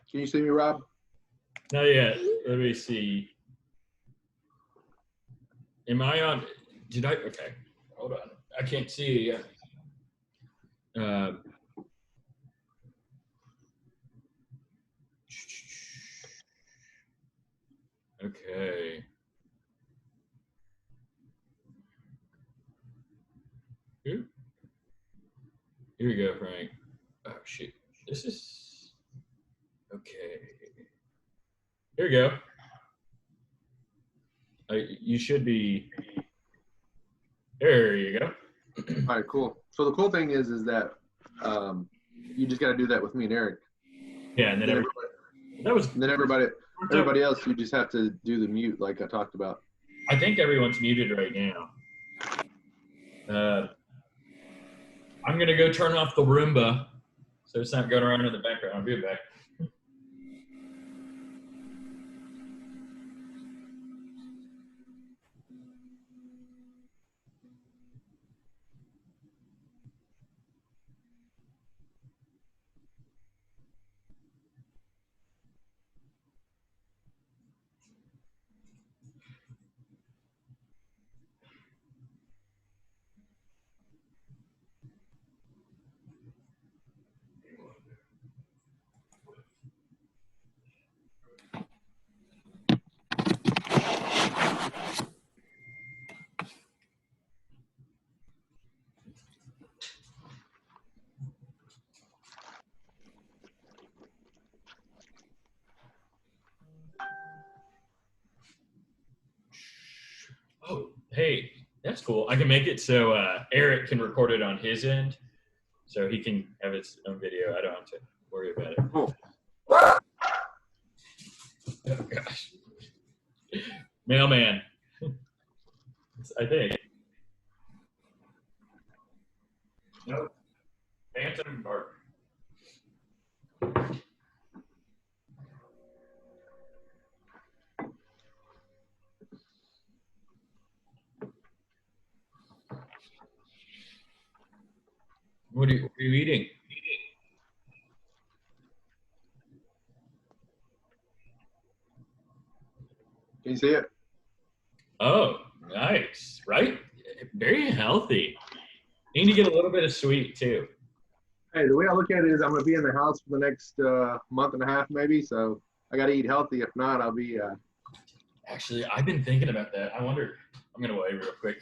Can you see me, Rob? Not yet. Let me see. Am I on? Did I? Okay. Hold on. I can't see you yet. Okay. Here we go, Frank. Oh, shoot. This is... Okay. Here we go. You should be... There you go. All right, cool. So the cool thing is that you just got to do that with me and Eric. Yeah, and then everybody else, you just have to do the mute like I talked about. I think everyone's muted right now. I'm going to go turn off the Roomba so it's not going around in the background. I'll be right back. Oh, hey, that's cool. I can make it so Eric can record it on his end, so he can have his own video. I don't have to worry about it. Cool. Oh, gosh. Mailman, I think. Nope. Phantom Bark. What are you eating? Can you see it? Oh, nice. Right? Very healthy. You need to get a little bit of sweet, too. Hey, the way I look at it is I'm going to be in the house for the next month and a half maybe, so I got to eat healthy. If not, I'll be... Actually, I've been thinking about that. I wonder... I'm going to wait real quick.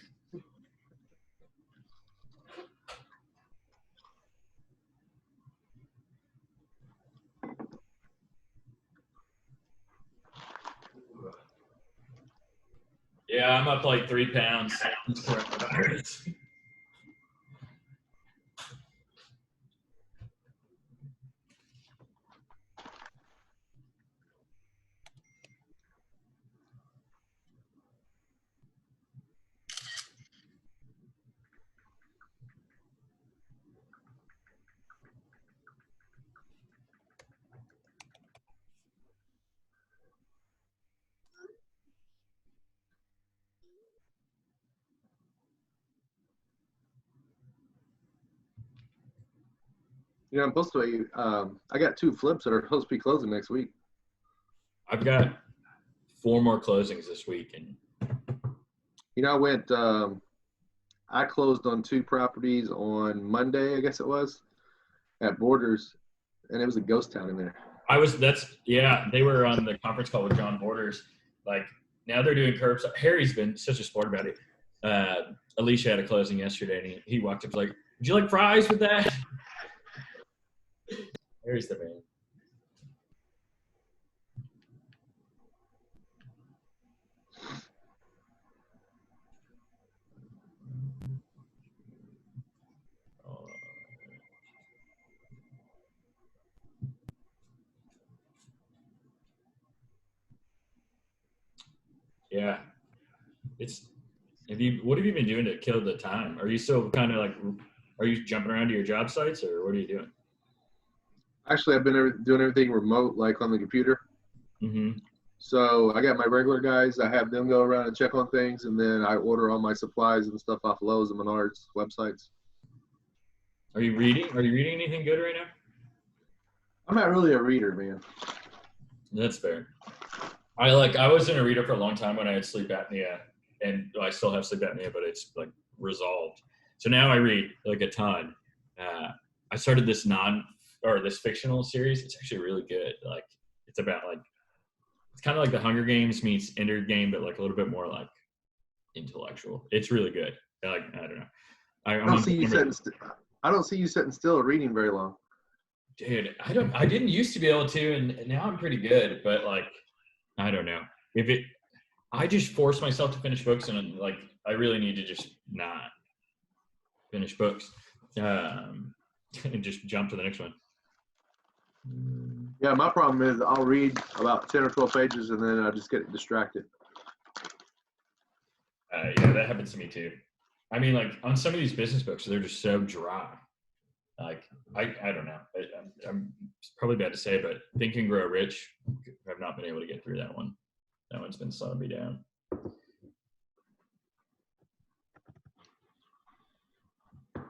Yeah, I'm up like 3 pounds. You know, I'm supposed to... I got 2 flips that are supposed to be closing next week. I've got 4 more closings this week. And You know, I closed on 2 properties on Monday, I guess it was, at Borders, and it was a ghost town in there. They were on the conference call with John Borders. Like, now they're doing curbside. Harry's been such a sport about it. Alicia had a closing yesterday, and he walked up like, would you like fries with that? Harry's the man. Yeah. What have you been doing to kill the time? Are you still kind of like, are you jumping around to your job sites, or what are you doing? Actually, I've been doing everything remote, like on the computer. Mm-hmm. So I got my regular guys. I have them go around and check on things, and then I order all my supplies and stuff off Lowe's and Menards websites. Are you reading? Are you reading anything good right now? I'm not really a reader, man. That's fair. I wasn't a reader for a long time when I had sleep apnea, and I still have sleep apnea, but it's like resolved. So now I read like a ton. I started this this fictional series. It's actually really good. Like it's about like it's kind of like the Hunger Games meets Ender Game, but like a little bit more like intellectual. It's really good. Like I don't know. I don't see you sitting still reading very long. Dude, I didn't used to be able to, and now I'm pretty good. But like, I don't know I just force myself to finish books, and like I really need to just not finish books, and just jump to the next one. Yeah, my problem is I'll read about 10 or 12 pages, and then I just get distracted. Yeah, that happens to me too. I mean, like on some of these business books, they're just so dry. Like I don't know. I'm it's probably bad to say, but Think and Grow Rich, I've not been able to get through that one. That one's been slowing me down. I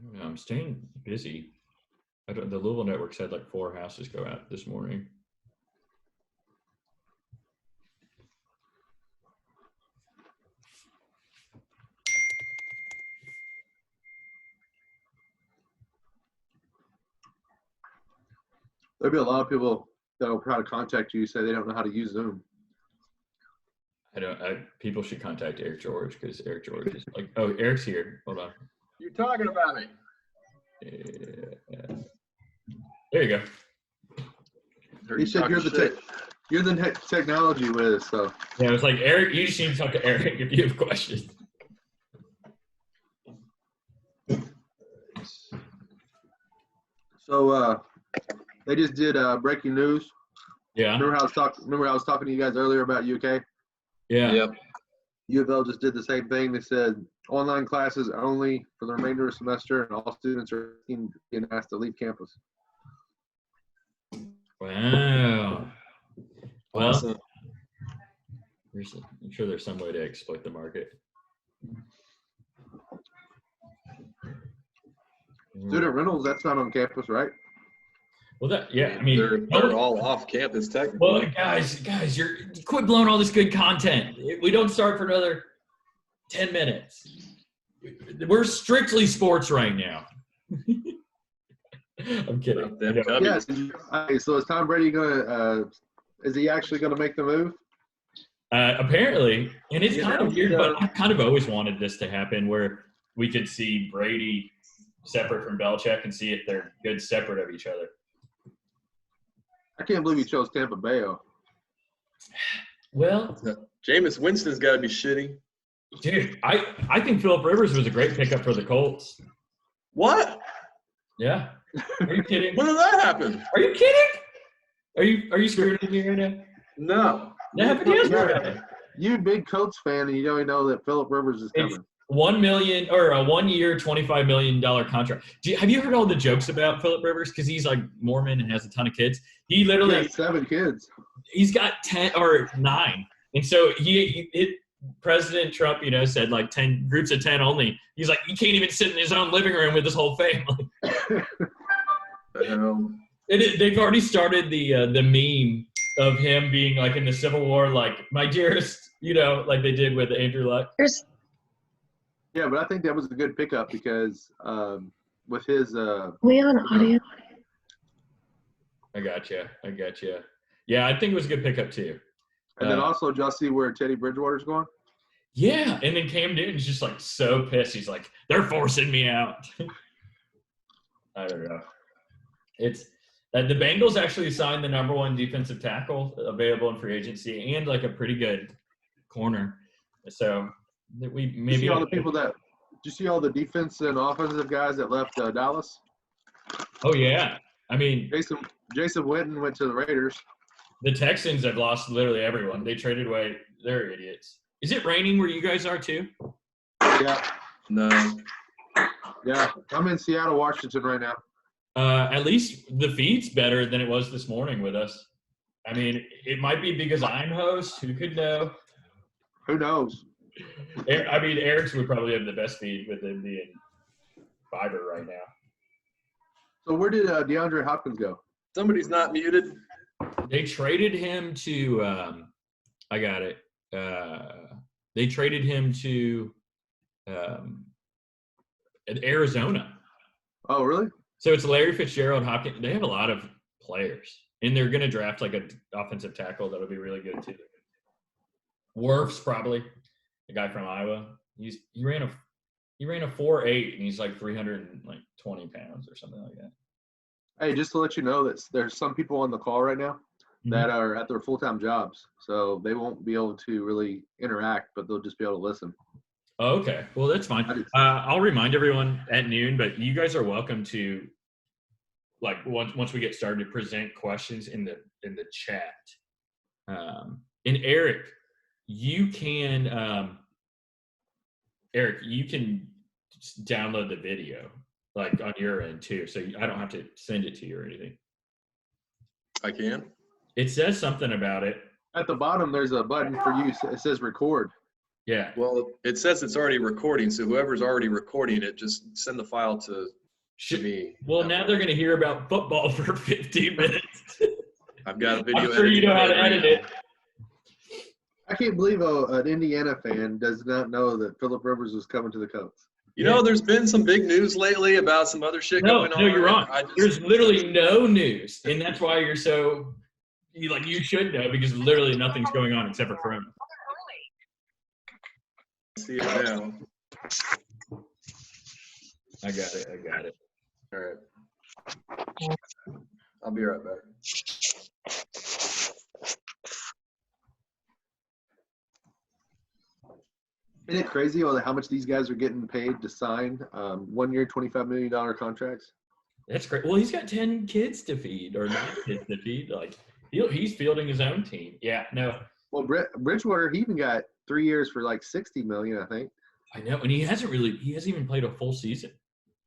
don't know. I'm staying busy. The Louisville Networks had like 4 houses go out this morning. There'll be a lot of people that will try to contact you, say they don't know how to use Zoom. People should contact Eric George, because Eric George is like, oh, Eric's here. Hold on. You're talking about me. There you go. He said you're the technology whiz. So yeah, it was like, Eric, you just need to talk to Eric if you have questions. So they just did breaking news. Yeah. Remember I was talking to you guys earlier about UK? Yeah. Yep. U of L just did the same thing. They said online classes only for the remainder of the semester, and all students are being asked to leave campus. Wow. Well, Awesome. I'm sure there's some way to exploit the market. Student rentals, that's not on campus, right? Well, I mean, they're all off campus technically. Well, guys, you quit blowing all this good content. We don't start for another 10 minutes. We're strictly sports right now. I'm kidding. Yes. So is Tom Brady is he actually gonna make the move? Apparently, and it's kind of weird, but I kind of always wanted this to happen, where we could see Brady separate from Belichick and see if they're good separate of each other. I can't believe he chose Tampa Bay. Well, Jameis Winston's got to be shitty. Dude, I think Phillip Rivers was a great pickup for the Colts. What? Yeah. Are you kidding? When did that happen? Are you kidding? Are you screwing with me right now? No. That happened yesterday. You big Colts fan, and you don't even know that Phillip Rivers is coming. It's $1 million or a 1 year, $25 million contract. Have you heard all the jokes about Phillip Rivers? Because he's like Mormon and has a ton of kids. He literally has 7 kids. He's got 10 or 9, and so President Trump, said like 10 groups of 10 only. He's like, he can't even sit in his own living room with his whole family. They've already started the meme of him being like in the Civil War, like my dearest, like they did with Andrew Luck. Yeah, but I think that was a good pickup because with his. We on audio. I gotcha. Yeah, I think it was a good pickup too. And then also, did y'all see where Teddy Bridgewater's going? Yeah, and then Cam Newton's just like so pissed. He's like, they're forcing me out. I don't know. It's the Bengals actually signed the number 1 defensive tackle available in free agency and like a pretty good corner. So we maybe. Did you see all the defense and offensive guys that left Dallas? Oh yeah, I mean Jason Witten went to the Raiders. The Texans have lost literally everyone. They traded away. They're idiots. Is it raining where you guys are too? Yeah. No. Yeah, I'm in Seattle, Washington right now. At least the feed's better than it was this morning with us. I mean, it might be because I'm host. Who could know? Who knows? I mean, Eric's would probably have the best feed with him being fiber right now. So where did DeAndre Hopkins go? Somebody's not muted. They traded him to I got it. They traded him to Arizona. Oh, really? So it's Larry Fitzgerald, Hopkins. They have a lot of players, and they're going to draft like an offensive tackle that'll be really good too. Wirfs probably, the guy from Iowa. He ran a 4.8, and he's like 320 pounds or something like that. Hey, just to let you know that there's some people on the call right now that are at their full-time jobs, so they won't be able to really interact, but they'll just be able to listen. Oh, okay. Well, that's fine. I'll remind everyone at noon, but you guys are welcome to, like, once we get started, present questions in the chat. And Eric, you can just download the video, like, on your end too, so I don't have to send it to you or anything. I can. It says something about it. At the bottom, there's a button for you. It says record. Yeah. Well, it says it's already recording, so whoever's already recording it, just send the file to me. Well, now they're going to hear about football for 15 minutes. I've got a video. I'm sure you know how to edit it. I can't believe an Indiana fan does not know that Phillip Rivers was coming to the Colts. You know, there's been some big news lately about some other shit going on. No, you're wrong. There's literally no news, and that's why you're so you should know, because literally nothing's going on except for Corona. See it now. I got it. All right. I'll be right back. Isn't it crazy how much these guys are getting paid to sign 1 year, $25 million contracts? That's great. Well, he's got 10 kids to feed, or 9 kids to feed. Like, he's fielding his own team. Yeah, no. Well, Bridgewater, he even got 3 years for like $60 million, I think. I know, and he hasn't even played a full season.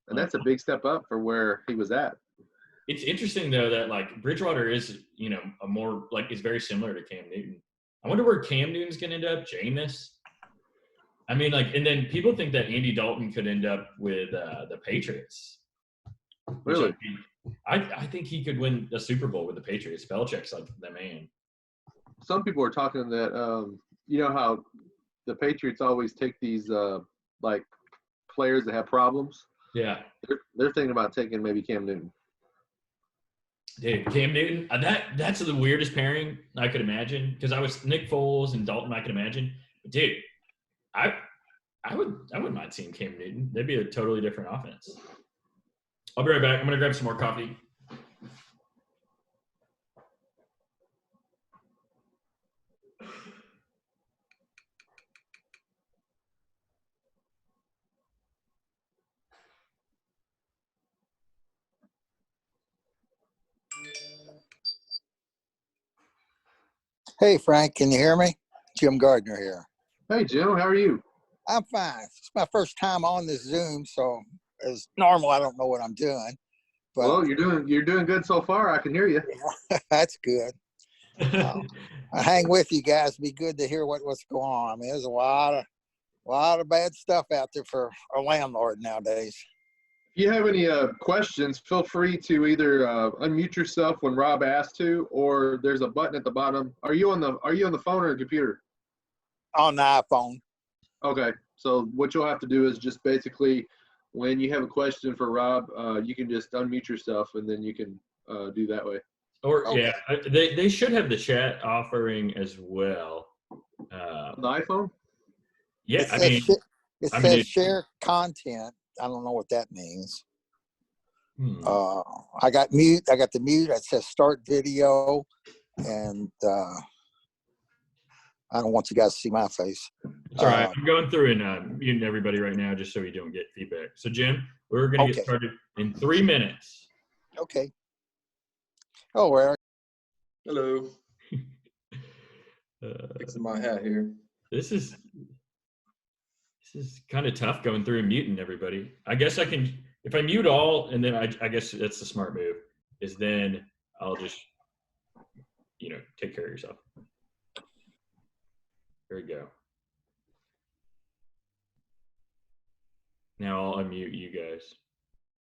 And that's a big step up for where he was at. It's interesting though that, like, Bridgewater is, a more, like, is very similar to Cam Newton. I wonder where Cam Newton's gonna end up. Jameis. I mean, like, and then people think that Andy Dalton could end up with the Patriots. Really? I think he could win a Super Bowl with the Patriots. Belichick's like the man. Some people are talking that you know how the Patriots always take these like players that have problems. Yeah. They're thinking about taking maybe Cam Newton. Dude, Cam Newton, that's the weirdest pairing I could imagine, because I was Nick Foles and Dalton I could imagine. But dude, I wouldn't mind seeing Cam Newton. That'd be a totally different offense. I'll be right back. I'm gonna grab some more coffee. Hey, Frank, can you hear me? Jim Gardner here. Hey, Jim, how are you? I'm fine. It's my first time on this Zoom, so as normal, I don't know what I'm doing. But Well, you're doing good so far. I can hear you. that's good. I hang with you guys. Be good to hear what's going on. I mean, there's a lot of bad stuff out there for a landlord nowadays. If you have any questions, feel free to either unmute yourself when Rob asks to, or there's a button at the bottom. Are you on the phone or the computer? On the iPhone. Okay. So what you'll have to do is just basically, when you have a question for Rob, you can just unmute yourself, and then you can do that way. Or Okay. yeah, they should have the chat offering as well. On the iPhone? Yeah, It says share content. I don't know what that means. I got the mute. It says start video, and I don't want you guys to see my face. It's all right. I'm going through and muting everybody right now just so we don't get feedback. So, Jim, we're going to get started in 3 minutes. Okay. Oh, Eric. Hello. Fixing my hat here. This is kind of tough going through and muting everybody. I guess I can. if I mute all, and then I guess that's the smart move, is then I'll just, take care of yourself. There we go. Now I'll unmute you guys.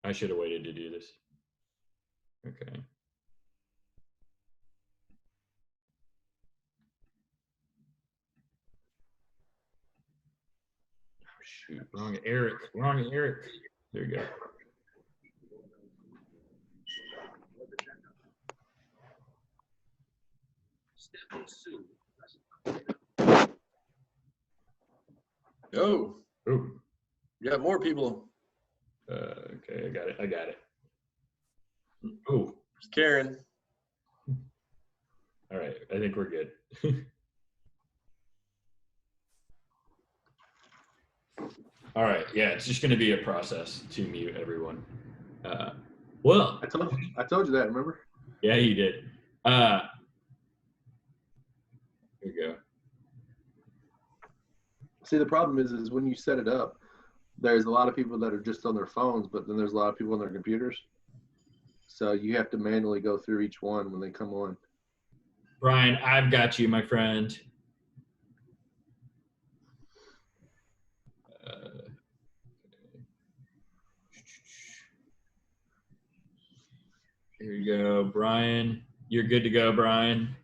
I should have waited to do this. Okay. Oh, shoot, wrong Eric. There you go. Oh, Ooh. you got more people. Okay, I got it. Oh, It's Karen. all right. I think we're good. All right. Yeah, it's just going to be a process to mute everyone. Well, I told you that. Remember? yeah, you did. Here we go. See, the problem is when you set it up, there's a lot of people that are just on their phones, but then there's a lot of people on their computers. So you have to manually go through each one when they come on. Brian, I've got you, my friend. Here you go, Brian. You're good to go, Brian.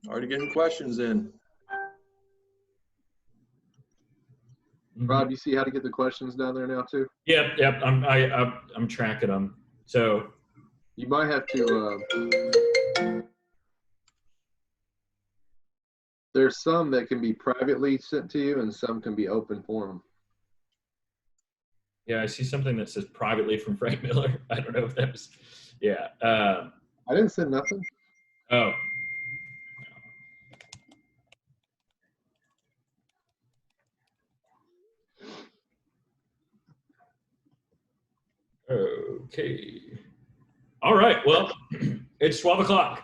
Already getting questions in. Rob, you see how to get the questions down there now too? Yep. I'm tracking them. So you might have to. There's some that can be privately sent to you, and some can be open forum. Yeah, I see something that says privately from Frank Miller. I don't know if that was. Yeah. I didn't send nothing. Oh. Okay. All right. Well, it's 12 o'clock.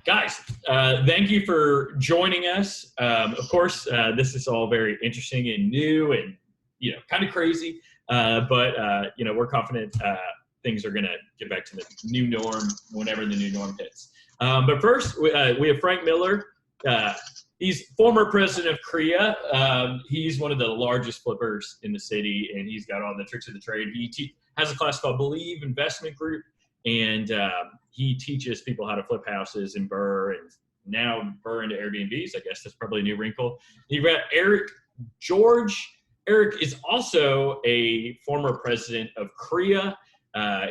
Guys, thank you for joining us. Of course, this is all very interesting and new and, kind of crazy. But we're confident things are going to get back to the new norm whenever the new norm hits. But first, we have Frank Miller. He's former president of Korea. He's one of the largest flippers in the city, and he's got all the tricks of the trade. He has a class called Believe Investment Group, and he teaches people how to flip houses in Burr, and now Burr into Airbnbs. I guess that's probably a new wrinkle. You've got Eric George. Eric is also a former president of Korea.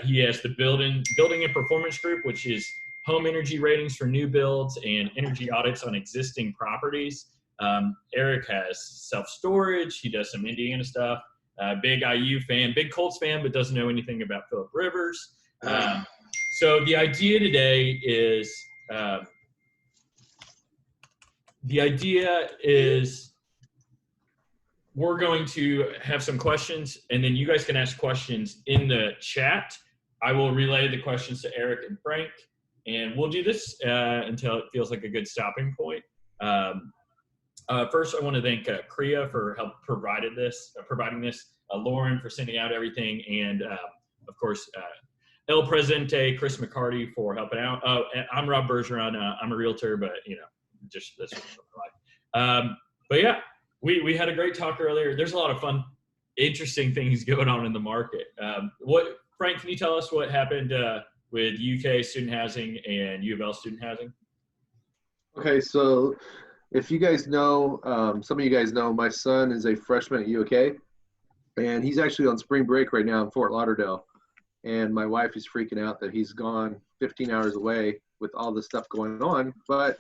He has the Building and Performance Group, which is home energy ratings for new builds and energy audits on existing properties. Eric has self-storage. He does some Indiana stuff. Big IU fan, big Colts fan, but doesn't know anything about Phillip Rivers. So the idea today is we're going to have some questions, and then you guys can ask questions in the chat. I will relay the questions to Eric and Frank, and we'll do this until it feels like a good stopping point. First, I want to thank Korea for providing this, Lauren for sending out everything, and of course, El Presidente, Chris McCarty for helping out. I'm Rob Bergeron. I'm a realtor, but just that's what I like. But yeah, we had a great talk earlier. There's a lot of fun, interesting things going on in the market. Frank, can you tell us what happened with UK student housing and U of L student housing? Okay, so if you guys know, some of you guys know, my son is a freshman at UK, and he's actually on spring break right now in Fort Lauderdale. And my wife is freaking out that he's gone 15 hours away with all this stuff going on. But,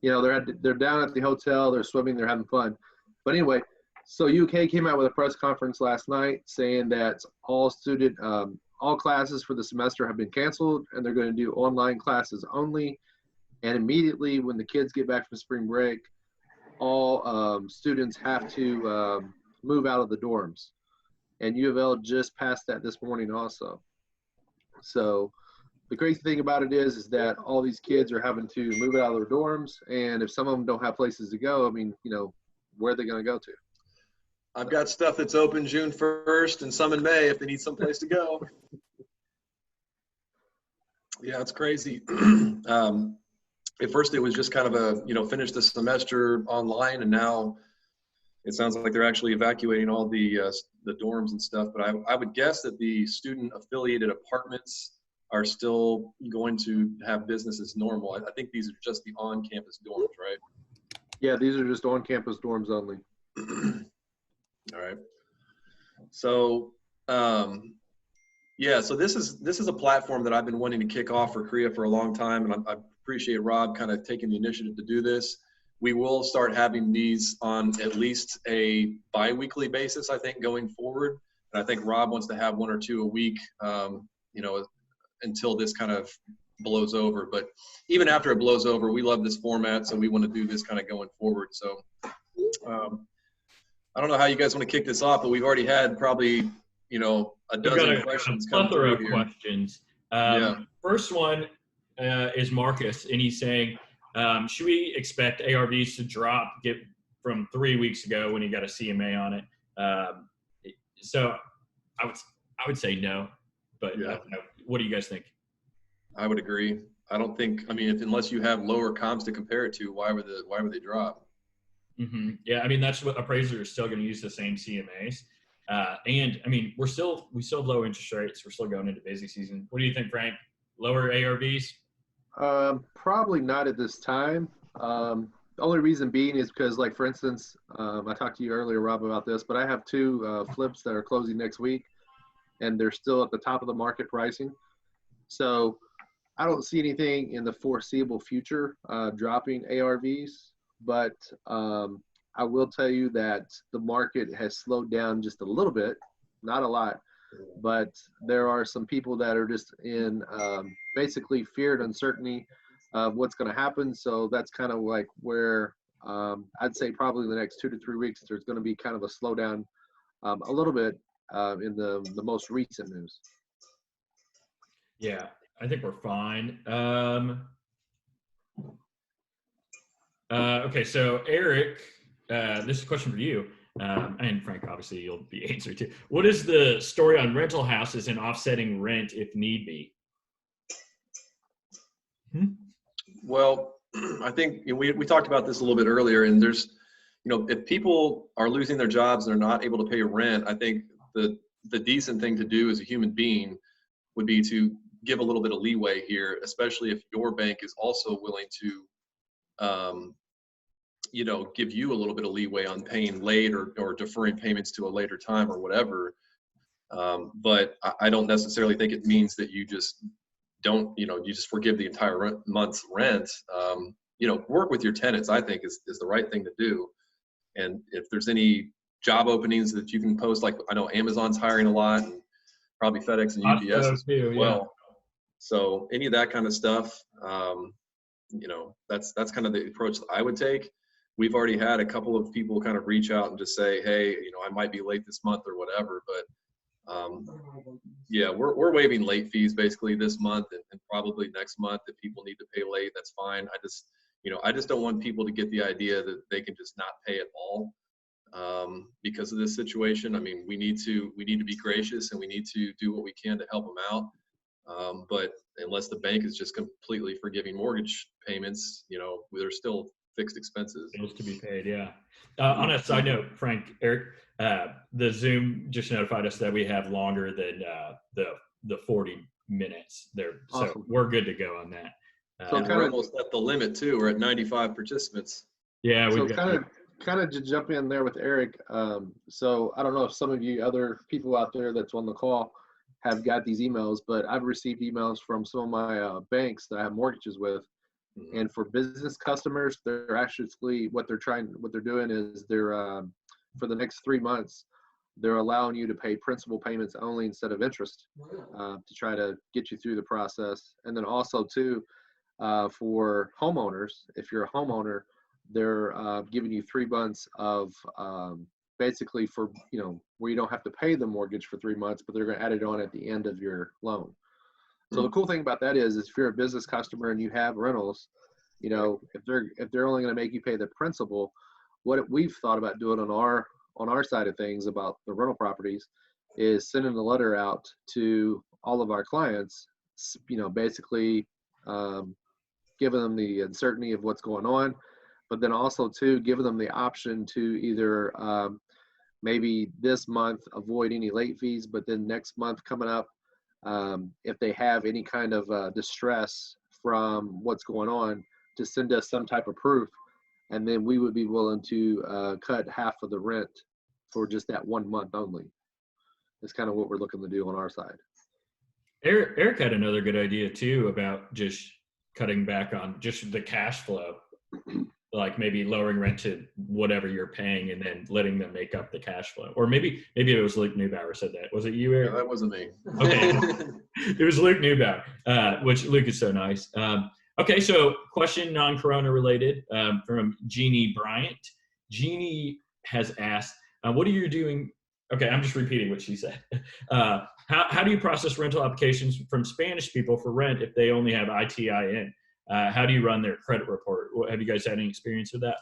they're down at the hotel, they're swimming, they're having fun. But anyway, so UK came out with a press conference last night saying that all classes for the semester have been canceled, and they're going to do online classes only. And immediately when the kids get back from spring break, all students have to move out of the dorms. and U of L just passed that this morning also. So the crazy thing about it is that all these kids are having to move out of their dorms, and if some of them don't have places to go, I mean, where are they going to go to? I've got stuff that's open June 1st and some in May if they need some place to go. Yeah, it's crazy. At first it was just kind of a, finish the semester online, and now it sounds like they're actually evacuating all the dorms and stuff. But I would guess that the student affiliated apartments are still going to have business as normal. I think these are just the on-campus dorms, right? Yeah, these are just on-campus dorms only. All right. So, yeah, so this is a platform that I've been wanting to kick off for Korea for a long time, and I appreciate Rob kind of taking the initiative to do this. We will start having these on at least a bi-weekly basis, I think, going forward. And I think Rob wants to have 1 or 2 a week, until this kind of blows over. But even after it blows over, we love this format, so we want to do this kind of going forward. So I don't know how you guys want to kick this off, but we've already had probably, a dozen questions come through here. Questions. Yeah. First one is Marcus, and he's saying, should we expect ARVs to drop from 3 weeks ago when he got a CMA on it? So I would say no, but Yeah. What do you guys think? I would agree. I don't think, unless you have lower comps to compare it to, why would they drop? Mm-hmm. Yeah, that's what appraisers are still going to use the same CMAs. And we still have low interest rates. We're still going into busy season. What do you think, Frank? Lower ARVs? Probably not at this time. The only reason being is because, like, for instance, I talked to you earlier, Rob, about this, but I have 2 flips that are closing next week, and they're still at the top of the market pricing. So I don't see anything in the foreseeable future dropping ARVs, but I will tell you that the market has slowed down just a little bit, not a lot, but there are some people that are just in basically fear and uncertainty of what's going to happen. So that's kind of like where I'd say probably in the next 2 to 3 weeks, there's going to be kind of a slowdown a little bit in the most recent news. Yeah, I think we're fine. Okay, so Eric, this is a question for you. And Frank, obviously you'll be answered too. What is the story on rental houses and offsetting rent if need be? Well, I think we talked about this a little bit earlier, and there's, if people are losing their jobs and they're not able to pay rent, I think the decent thing to do as a human being would be to give a little bit of leeway here, especially if your bank is also willing to, give you a little bit of leeway on paying late or deferring payments to a later time or whatever. But I don't necessarily think it means that you just don't, you just forgive the entire month's rent. Work with your tenants, I think is the right thing to do. And if there's any job openings that you can post, like I know Amazon's hiring a lot, and probably FedEx and UPS as well. Yeah. So any of that kind of stuff, that's kind of the approach that I would take. We've already had a couple of people kind of reach out and just say, hey, I might be late this month or whatever, but yeah, we're waiving late fees basically this month and probably next month. If people need to pay late, that's fine. I just don't want people to get the idea that they can just not pay at all because of this situation. We need to be gracious, and we need to do what we can to help them out. But unless the bank is just completely forgiving mortgage payments, there's still fixed expenses. Bills to be paid, yeah. On a side note, Frank, Eric, the Zoom just notified us that we have longer than the 40 minutes there. Awesome. So we're good to go on that. So we're almost at the limit too. We're at 95 participants. Yeah. So kind of to jump in there with Eric. So I don't know if some of you other people out there that's on the call have got these emails, but I've received emails from some of my banks that I have mortgages with. Mm-hmm. And for business customers, they're actually what they're doing is they're for the next 3 months, they're allowing you to pay principal payments only instead of interest to try to get you through the process. And then also too, for homeowners, if you're a homeowner, they're giving you 3 months of basically for, where you don't have to pay the mortgage for 3 months, but they're going to add it on at the end of your loan. So the cool thing about that is if you're a business customer and you have rentals, if they're only going to make you pay the principal, what we've thought about doing on our side of things about the rental properties is sending a letter out to all of our clients, basically giving them the uncertainty of what's going on, but then also too giving them the option to either maybe this month avoid any late fees, but then next month coming up, if they have any kind of distress from what's going on, to send us some type of proof, and then we would be willing to cut half of the rent for just that 1 month only. That's kind of what we're looking to do on our side. Eric had another good idea too about just cutting back on just the cash flow, like maybe lowering rent to whatever you're paying and then letting them make up the cash flow. Or maybe it was Luke Neubauer said that. Was it you, Eric? No, that wasn't me. Okay. It was Luke Neubauer, which Luke is so nice. Okay, so question non-corona related from Jeannie Bryant. Jeannie has asked, what are you doing? Okay, I'm just repeating what she said. How do you process rental applications from Spanish people for rent if they only have ITIN? How do you run their credit report? Have you guys had any experience with that?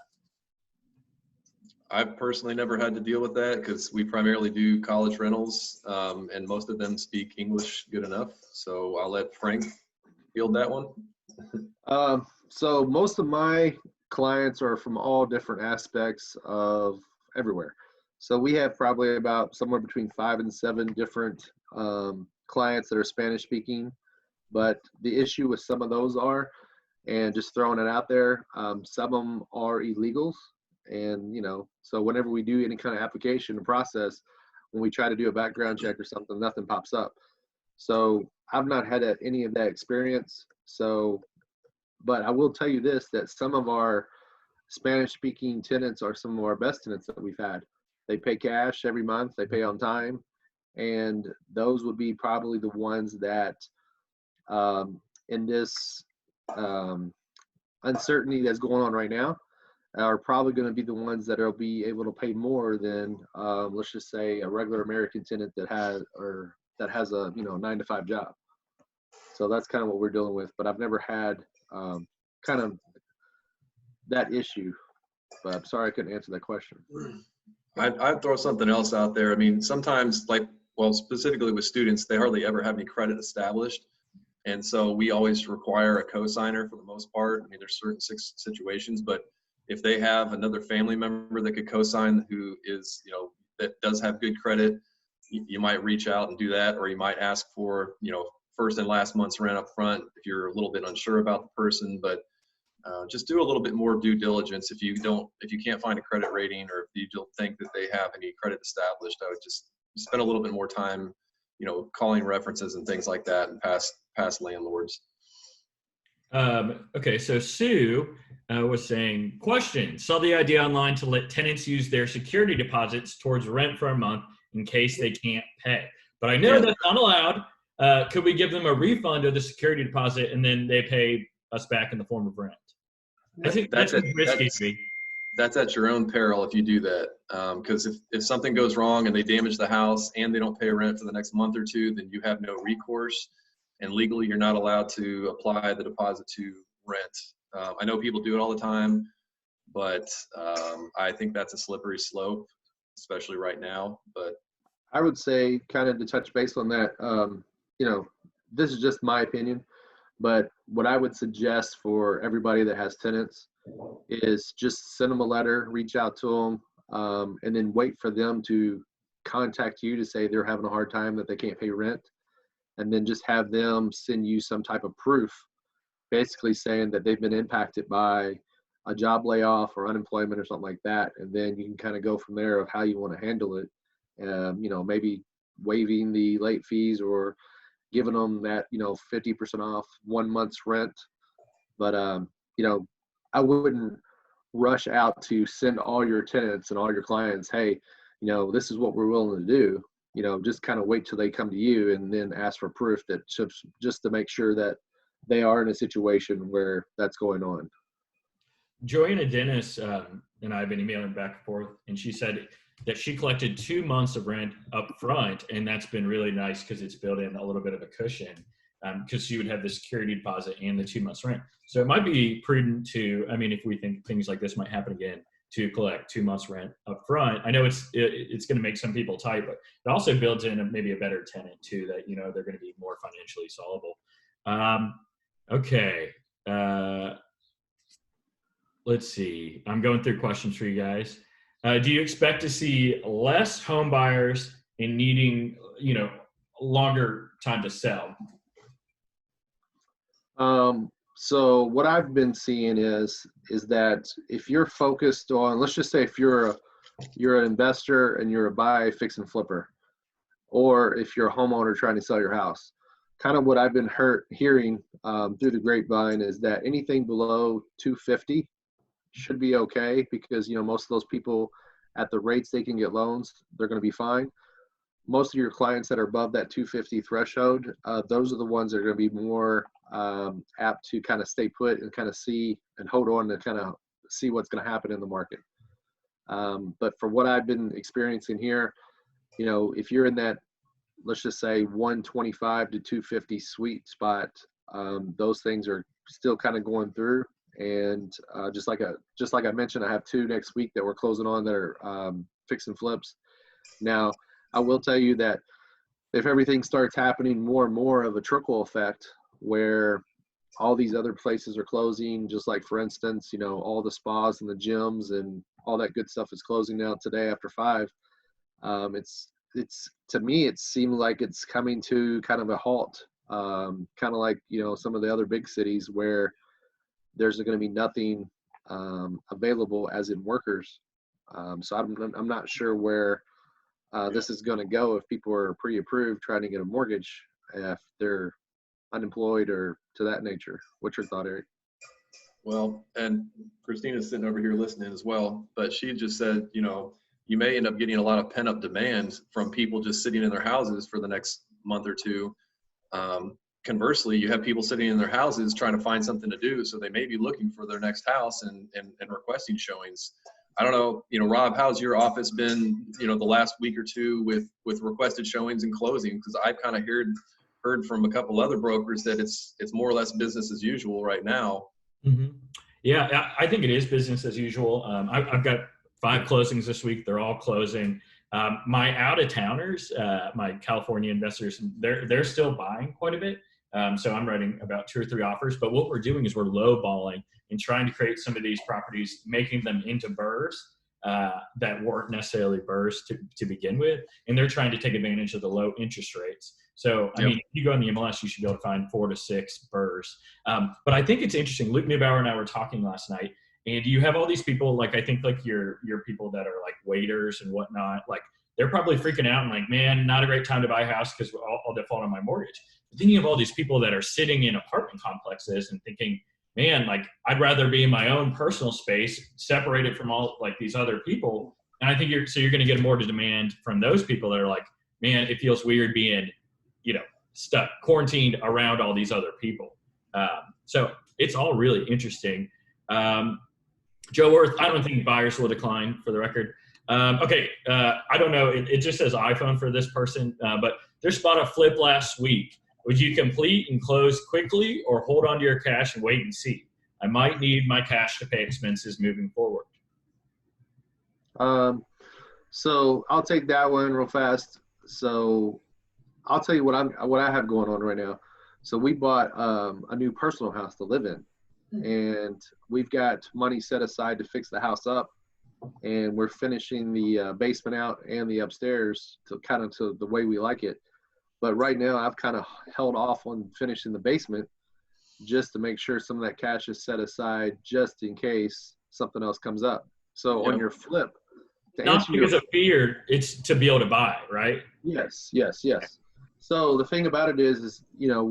I've personally never had to deal with that because we primarily do college rentals, and most of them speak English good enough. So I'll let Frank field that one. So most of my clients are from all different aspects of everywhere. So we have probably about somewhere between 5 and 7 different clients that are Spanish speaking. But the issue with some of those are, and just throwing it out there, some of them are illegals. And, so whenever we do any kind of application process, when we try to do a background check or something, nothing pops up. So I've not had any of that experience. So, but I will tell you this, that some of our Spanish speaking tenants are some of our best tenants that we've had. They pay cash every month, they pay on time. And those would be probably the ones that in this uncertainty that's going on right now are probably going to be the ones that will be able to pay more than let's just say a regular American tenant that has a 9-to-5 job. So that's kind of what we're dealing with. But I've never had kind of that issue. But I'm sorry I couldn't answer that question. I'd throw something else out there. I mean, sometimes specifically with students, they hardly ever have any credit established. And so we always require a co-signer for the most part. I mean, there's certain situations, but if they have another family member that could co-sign who is, that does have good credit, you might reach out and do that, or you might ask for, first and last month's rent up front if you're a little bit unsure about the person. But just do a little bit more due diligence. If you can't find a credit rating, or if you don't think that they have any credit established, I would just spend a little bit more time, calling references and things like that, and past landlords. Okay, so Sue was saying, question, saw the idea online to let tenants use their security deposits towards rent for a month in case they can't pay. But I know that's not allowed. Could we give them a refund of the security deposit and then they pay us back in the form of rent? I think that's risky to me. That's at your own peril if you do that. Because if something goes wrong and they damage the house and they don't pay rent for the next month or two, then you have no recourse. And legally, you're not allowed to apply the deposit to rent. I know people do it all the time, but I think that's a slippery slope, especially right now. But I would say, kind of to touch base on that, this is just my opinion, but what I would suggest for everybody that has tenants is just send them a letter, reach out to them, and then wait for them to contact you to say they're having a hard time, that they can't pay rent. And then just have them send you some type of proof, basically saying that they've been impacted by a job layoff or unemployment or something like that. And then you can kind of go from there of how you want to handle it. Maybe waiving the late fees or giving them that, 50% off 1 month's rent. But, I wouldn't rush out to send all your tenants and all your clients, hey, this is what we're willing to do. Just kind of wait till they come to you and then ask for proof, that just to make sure that they are in a situation where that's going on. Joanna Dennis and I have been emailing back and forth, and she said that she collected 2 months of rent up front, and that's been really nice because it's built in a little bit of a cushion because she would have the security deposit and the 2 months rent. So it might be prudent to, I mean, if we think things like this might happen again, to collect 2 months rent up front. I know it's going to make some people tight, but it also builds in maybe a better tenant too, that, you know, they're going to be more financially solvable. Okay. Let's see. I'm going through questions for you guys. Do you expect to see less home buyers in needing, you know, longer time to sell? So what I've been seeing is that if you're focused on, let's just say if you're an investor and you're a buy, fix and flipper, or if you're a homeowner trying to sell your house, kind of what I've been hearing through the grapevine is that anything below 250 should be okay, because, you know, most of those people at the rates they can get loans, they're going to be fine. Most of your clients that are above that 250 threshold, those are the ones that are going to be more apt to kind of stay put and kind of see and hold on to kind of see what's going to happen in the market. But for what I've been experiencing here, you know, if you're in that, let's just say 125 to 250 sweet spot, those things are still kind of going through. And just like I mentioned, I have 2 next week that we're closing on that are fix and flips. Now, I will tell you that if everything starts happening more and more of a trickle effect where all these other places are closing, just like, for instance, you know, all the spas and the gyms and all that good stuff is closing now today after 5, it's to me, it seemed like it's coming to kind of a halt, kind of like, you know, some of the other big cities where there's going to be nothing available as in workers. So I'm not sure where this is going to go if people are pre-approved trying to get a mortgage, if they're unemployed or to that nature. What's your thought, Eric? Well, and Christina's sitting over here listening as well, but she just said, you know, you may end up getting a lot of pent up demand from people just sitting in their houses for the next month or two. Conversely, you have people sitting in their houses trying to find something to do, so they may be looking for their next house and requesting showings. I don't know, you know, Rob, how's your office been, you know, the last week or two with requested showings and closing? Because I've kind of heard from a couple other brokers that it's more or less business as usual right now. Mm-hmm. Yeah, I think it is business as usual. I've got 5 closings this week. They're all closing. My out-of-towners, my California investors, they're still buying quite a bit. So I'm writing about 2 or 3 offers. But what we're doing is we're lowballing and trying to create some of these properties, making them into BRRRRs that weren't necessarily BRRRRs to begin with. And they're trying to take advantage of the low interest rates. So, I mean, if you go on the MLS, you should be able to find 4 to 6 BRRRRs. But I think it's interesting. Luke Neubauer and I were talking last night. And you have all these people, like, I think like your people that are like waiters and whatnot, like they're probably freaking out and like, man, not a great time to buy a house because I'll default on my mortgage. But then you have all these people that are sitting in apartment complexes and thinking, man, like I'd rather be in my own personal space, separated from all like these other people. And I think you're going to get more to demand from those people that are like, man, it feels weird being, you know, stuck, quarantined around all these other people. So it's all really interesting. Joe Worth, I don't think buyers will decline, for the record. Okay, I don't know. It just says iPhone for this person, but there's bought a flip last week. Would you complete and close quickly or hold on to your cash and wait and see? I might need my cash to pay expenses moving forward. So I'll take that one real fast. So I'll tell you what I have going on right now. So we bought a new personal house to live in. And we've got money set aside to fix the house up, and we're finishing the basement out and the upstairs to the way we like it. But right now I've kind of held off on finishing the basement just to make sure some of that cash is set aside just in case something else comes up. So on your flip, not because of fear, it's to be able to buy, right? Yes. So the thing about it is you know,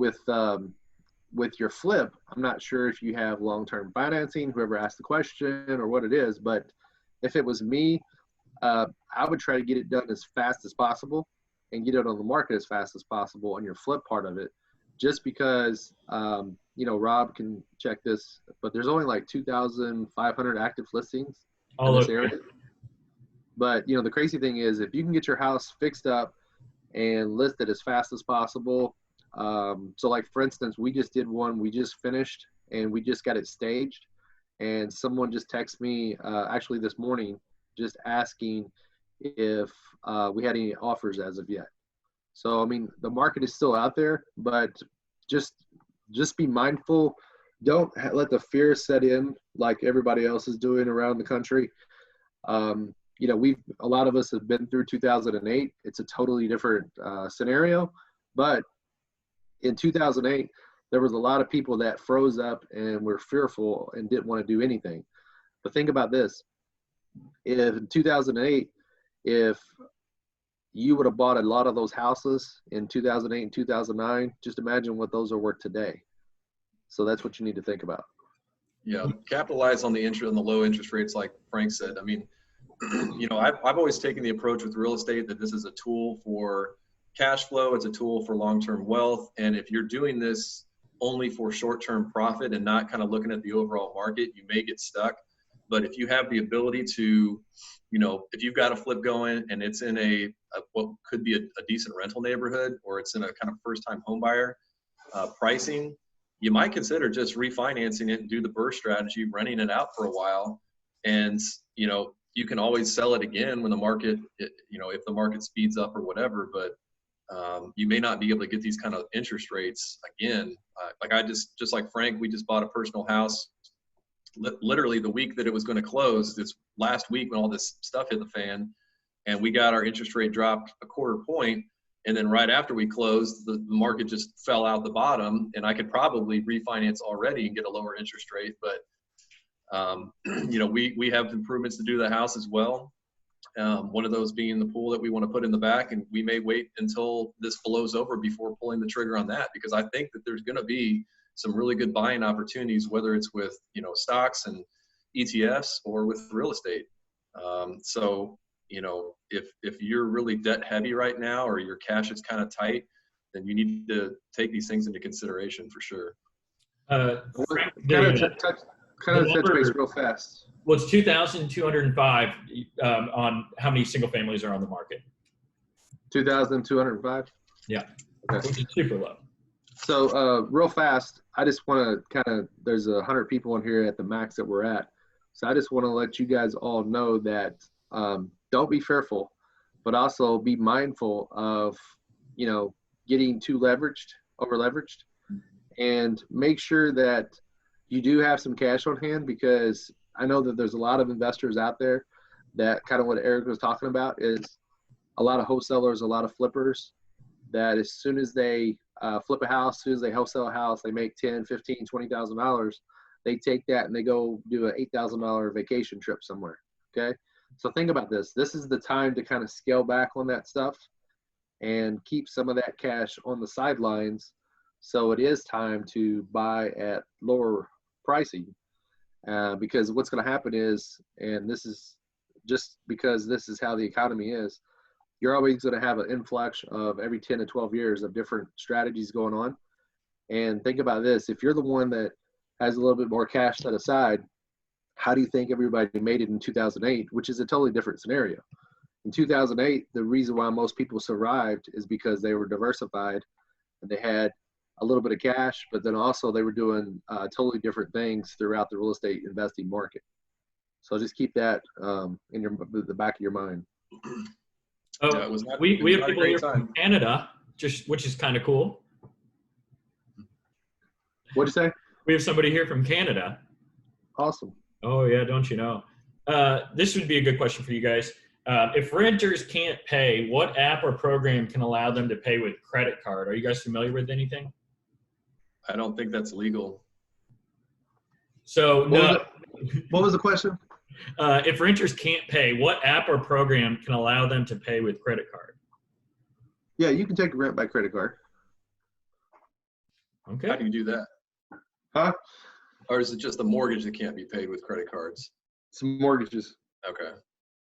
with your flip, I'm not sure if you have long-term financing, whoever asked the question or what it is, but if it was me, I would try to get it done as fast as possible and get it on the market as fast as possible on your flip part of it, just because, you know, Rob can check this, but there's only like 2,500 active listings in this area. But, the crazy thing is if you can get your house fixed up and listed as fast as possible. So like, for instance, we just did one, we just finished and we just got it staged. And someone just texted me actually this morning just asking if we had any offers as of yet. So, I mean, the market is still out there, but just be mindful. Don't let the fear set in like everybody else is doing around the country. A lot of us have been through 2008. It's a totally different scenario, but in 2008, there was a lot of people that froze up and were fearful and didn't want to do anything. But think about this. If in 2008, if you would have bought a lot of those houses in 2008 and 2009, just imagine what those are worth today. So that's what you need to think about. Yeah, capitalize on the low interest rates, like Frank said. I mean, I've always taken the approach with real estate that this is a tool for cash flow. It's a tool for long-term wealth. And if you're doing this only for short-term profit and not kind of looking at the overall market, you may get stuck. But if you have the ability to, if you've got a flip going and it's in what could be a decent rental neighborhood, or it's in a kind of first-time home buyer pricing, you might consider just refinancing it and do the burst strategy, renting it out for a while. And, you can always sell it again when the market, if the market speeds up or whatever, but you may not be able to get these kind of interest rates again. Just like Frank, we just bought a personal house literally the week that it was going to close, this last week when all this stuff hit the fan, and we got our interest rate dropped a quarter point. And then right after we closed, the market just fell out the bottom, and I could probably refinance already and get a lower interest rate. But, we have improvements to do the house as well. One of those being the pool that we want to put in the back, and we may wait until this blows over before pulling the trigger on that, because I think that there's going to be some really good buying opportunities, whether it's with, stocks and ETFs or with real estate. If you're really debt heavy right now, or your cash is kind of tight, then you need to take these things into consideration for sure. Kind of touch base real fast. Well, it's 2,205 on how many single families are on the market. 2,205? Yeah, okay. Which is super low. So real fast, I just want to there's 100 people in here at the max that we're at. So I just want to let you guys all know that don't be fearful, but also be mindful of, getting too over leveraged, and make sure that you do have some cash on hand, because I know that there's a lot of investors out there that kind of what Eric was talking about is a lot of wholesalers, a lot of flippers that as soon as they flip a house, as soon as they wholesale a house, they make $10,000, $15,000, $20,000. They take that and they go do an $8,000 vacation trip somewhere. Okay. So think about this. This is the time to kind of scale back on that stuff and keep some of that cash on the sidelines. So it is time to buy at lower pricing, because what's going to happen is, and this is just because this is how the economy is, you're always going to have an influx of every 10 to 12 years of different strategies going on. And think about this. If you're the one that has a little bit more cash set aside, how do you think everybody made it in 2008, which is a totally different scenario? In 2008, the reason why most people survived is because they were diversified and they had a little bit of cash, but then also they were doing totally different things throughout the real estate investing market. So just keep that in the back of your mind. Oh, we have people here from Canada, which is kind of cool. What'd you say? We have somebody here from Canada. Awesome. Oh yeah, don't you know? This would be a good question for you guys. If renters can't pay, what app or program can allow them to pay with credit card? Are you guys familiar with anything? I don't think that's legal. So what was the question? If renters can't pay, what app or program can allow them to pay with credit card? Yeah, you can take rent by credit card. Okay. How do you do that? Huh? Or is it just the mortgage that can't be paid with credit cards? Some mortgages. Okay.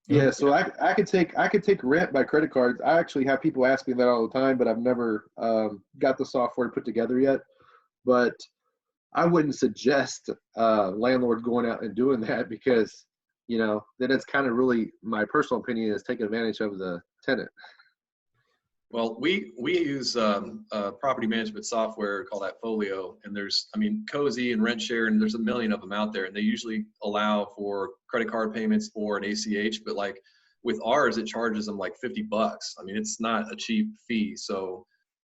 Yeah, so I could take rent by credit cards. I actually have people ask me that all the time, but I've never got the software put together yet. But I wouldn't suggest landlords going out and doing that, because then it's kind of really, my personal opinion is taking advantage of the tenant. Well, we use property management software called Appfolio, and there's, Cozy and RentShare, and there's a million of them out there, and they usually allow for credit card payments or an ACH, but like with ours, it charges them like $50. It's not a cheap fee. So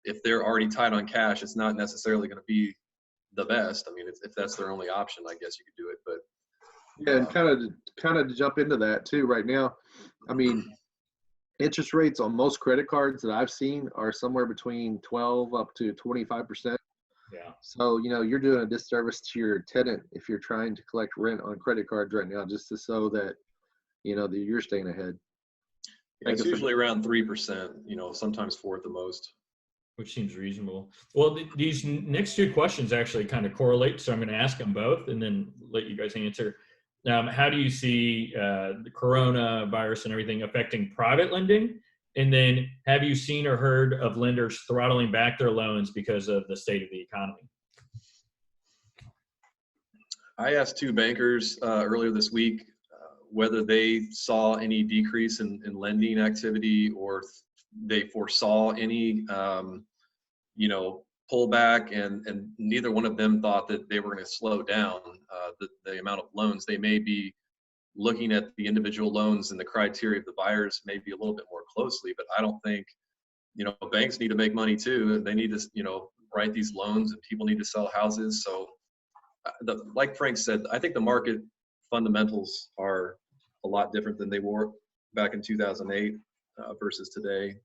if they're already tight on cash, it's not necessarily going to be the best. If that's their only option, I guess you could do it. But yeah, and kind of to jump into that too, right now, interest rates on most credit cards that I've seen are somewhere between 12 up to 25%. Yeah. So, you're doing a disservice to your tenant if you're trying to collect rent on credit cards right now, just to so that, that you're staying ahead. Yeah, it's usually around 3%, sometimes 4 at the most. Which seems reasonable. Well, these next two questions actually kind of correlate, so I'm going to ask them both and then let you guys answer. How do you see the coronavirus and everything affecting private lending? And then have you seen or heard of lenders throttling back their loans because of the state of the economy? I asked 2 bankers earlier this week whether they saw any decrease in lending activity or they foresaw any, pullback, and neither one of them thought that they were going to slow down the amount of loans. They may be looking at the individual loans and the criteria of the buyers maybe a little bit more closely, but I don't think, banks need to make money too, and they need to, write these loans, and people need to sell houses. So like Frank said, I think the market fundamentals are a lot different than they were back in 2008 versus today.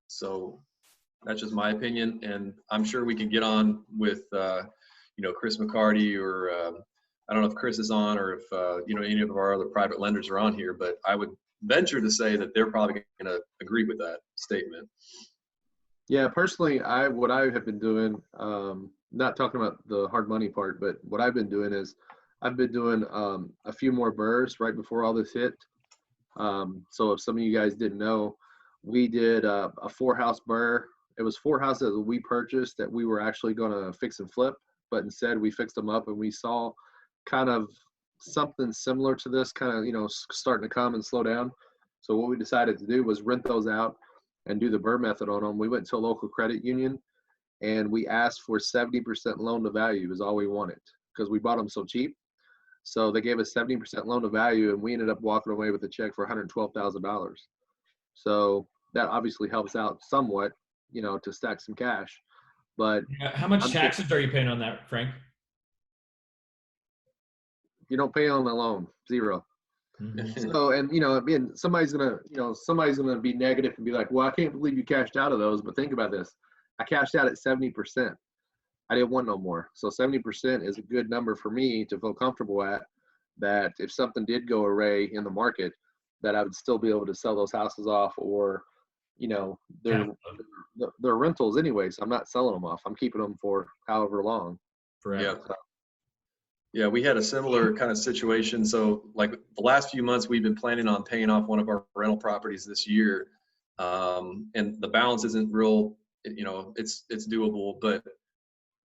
So that's just my opinion, and I'm sure we can get on with Chris McCarty, or I don't know if Chris is on, or if any of our other private lenders are on here, but I would venture to say that they're probably going to agree with that statement. Yeah, personally, what I have been doing, not talking about the hard money part, but what I've been doing is I've been doing a few more burrs right before all this hit. So if some of you guys didn't know, we did a 4-house burr. It was 4 houses that we purchased that we were actually going to fix and flip, but instead we fixed them up, and we saw kind of something similar to this kind of, starting to come and slow down. So what we decided to do was rent those out and do the burr method on them. We went to a local credit union, and we asked for 70% loan to value is all we wanted, because we bought them so cheap. So they gave us 70% loan to value, and we ended up walking away with a check for $112,000. So that obviously helps out somewhat, to stack some cash. But how much taxes are you paying on that, Frank? You don't pay on the loan, 0. Mm-hmm. So, and somebody's gonna be negative and be like, well, I can't believe you cashed out of those. But think about this: I cashed out at 70%. I didn't want no more. So 70% is a good number for me to feel comfortable at, that if something did go awry in the market, that I would still be able to sell those houses off, or they're rentals anyway, so I'm not selling them off. I'm keeping them for however long. Forever. Yeah, we had a similar kind of situation. So like the last few months, we've been planning on paying off one of our rental properties this year. And the balance isn't real, it's doable, but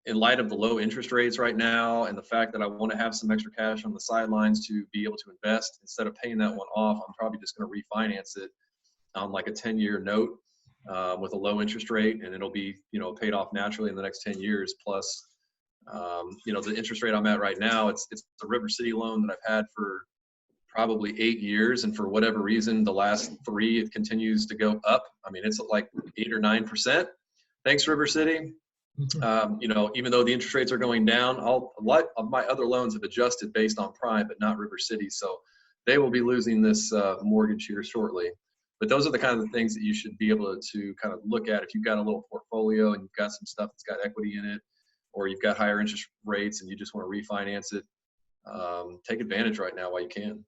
in light of the low interest rates right now, and the fact that I want to have some extra cash on the sidelines to be able to invest, instead of paying that one off, I'm probably just going to refinance it on like a 10-year note with a low interest rate, and it'll be, paid off naturally in the next 10 years. Plus, the interest rate I'm at right now, it's a River City loan that I've had for probably 8 years, and for whatever reason, the last 3, it continues to go up. It's like 8 or 9%. Thanks, River City. Even though the interest rates are going down, a lot of my other loans have adjusted based on prime, but not River City. So they will be losing this mortgage here shortly. But those are the kind of things that you should be able to kind of look at if you've got a little portfolio and you've got some stuff that's got equity in it, or you've got higher interest rates and you just want to refinance it. Take advantage right now while you can.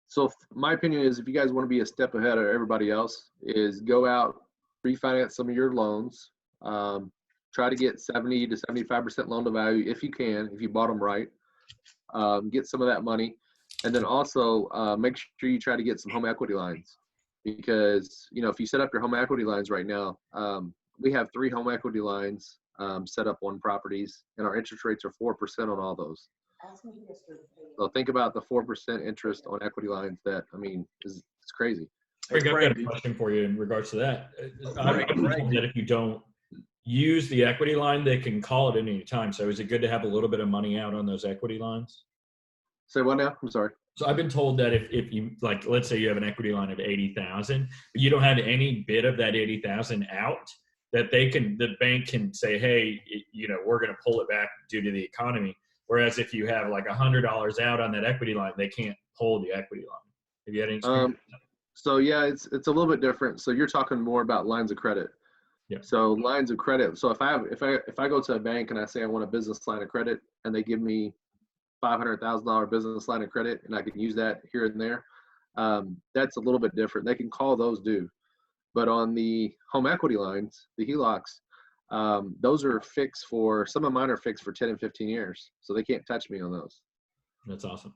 So my opinion is, if you guys want to be a step ahead of everybody else, is go out, refinance some of your loans. Try to get 70 to 75% loan to value if you can, if you bought them right. Get some of that money. And then also make sure you try to get some home equity lines, because, if you set up your home equity lines right now, we have 3 home equity lines set up on properties, and our interest rates are 4% on all those. So think about the 4% interest on equity lines. That, I mean, it's crazy. Frank, I've got Frank, a question for you in regards to that. I'm Frank, told that if you don't use the equity line, they can call it at any time. So is it good to have a little bit of money out on those equity lines? Say what now? I'm sorry. So I've been told that if you, like, let's say you have an equity line of 80,000, but you don't have any bit of that 80,000 out, that the bank can say, hey, we're going to pull it back due to the economy. Whereas if you have like $100 out on that equity line, they can't pull the equity line. Have you had any experience? So yeah, it's a little bit different. So you're talking more about lines of credit. Yeah. So lines of credit. So if I go to a bank and I say I want a business line of credit and they give me $500,000 business line of credit and I can use that here and there, that's a little bit different. They can call those due. But on the home equity lines, the HELOCs, those are fixed some of mine are fixed for 10 and 15 years. So they can't touch me on those. That's awesome.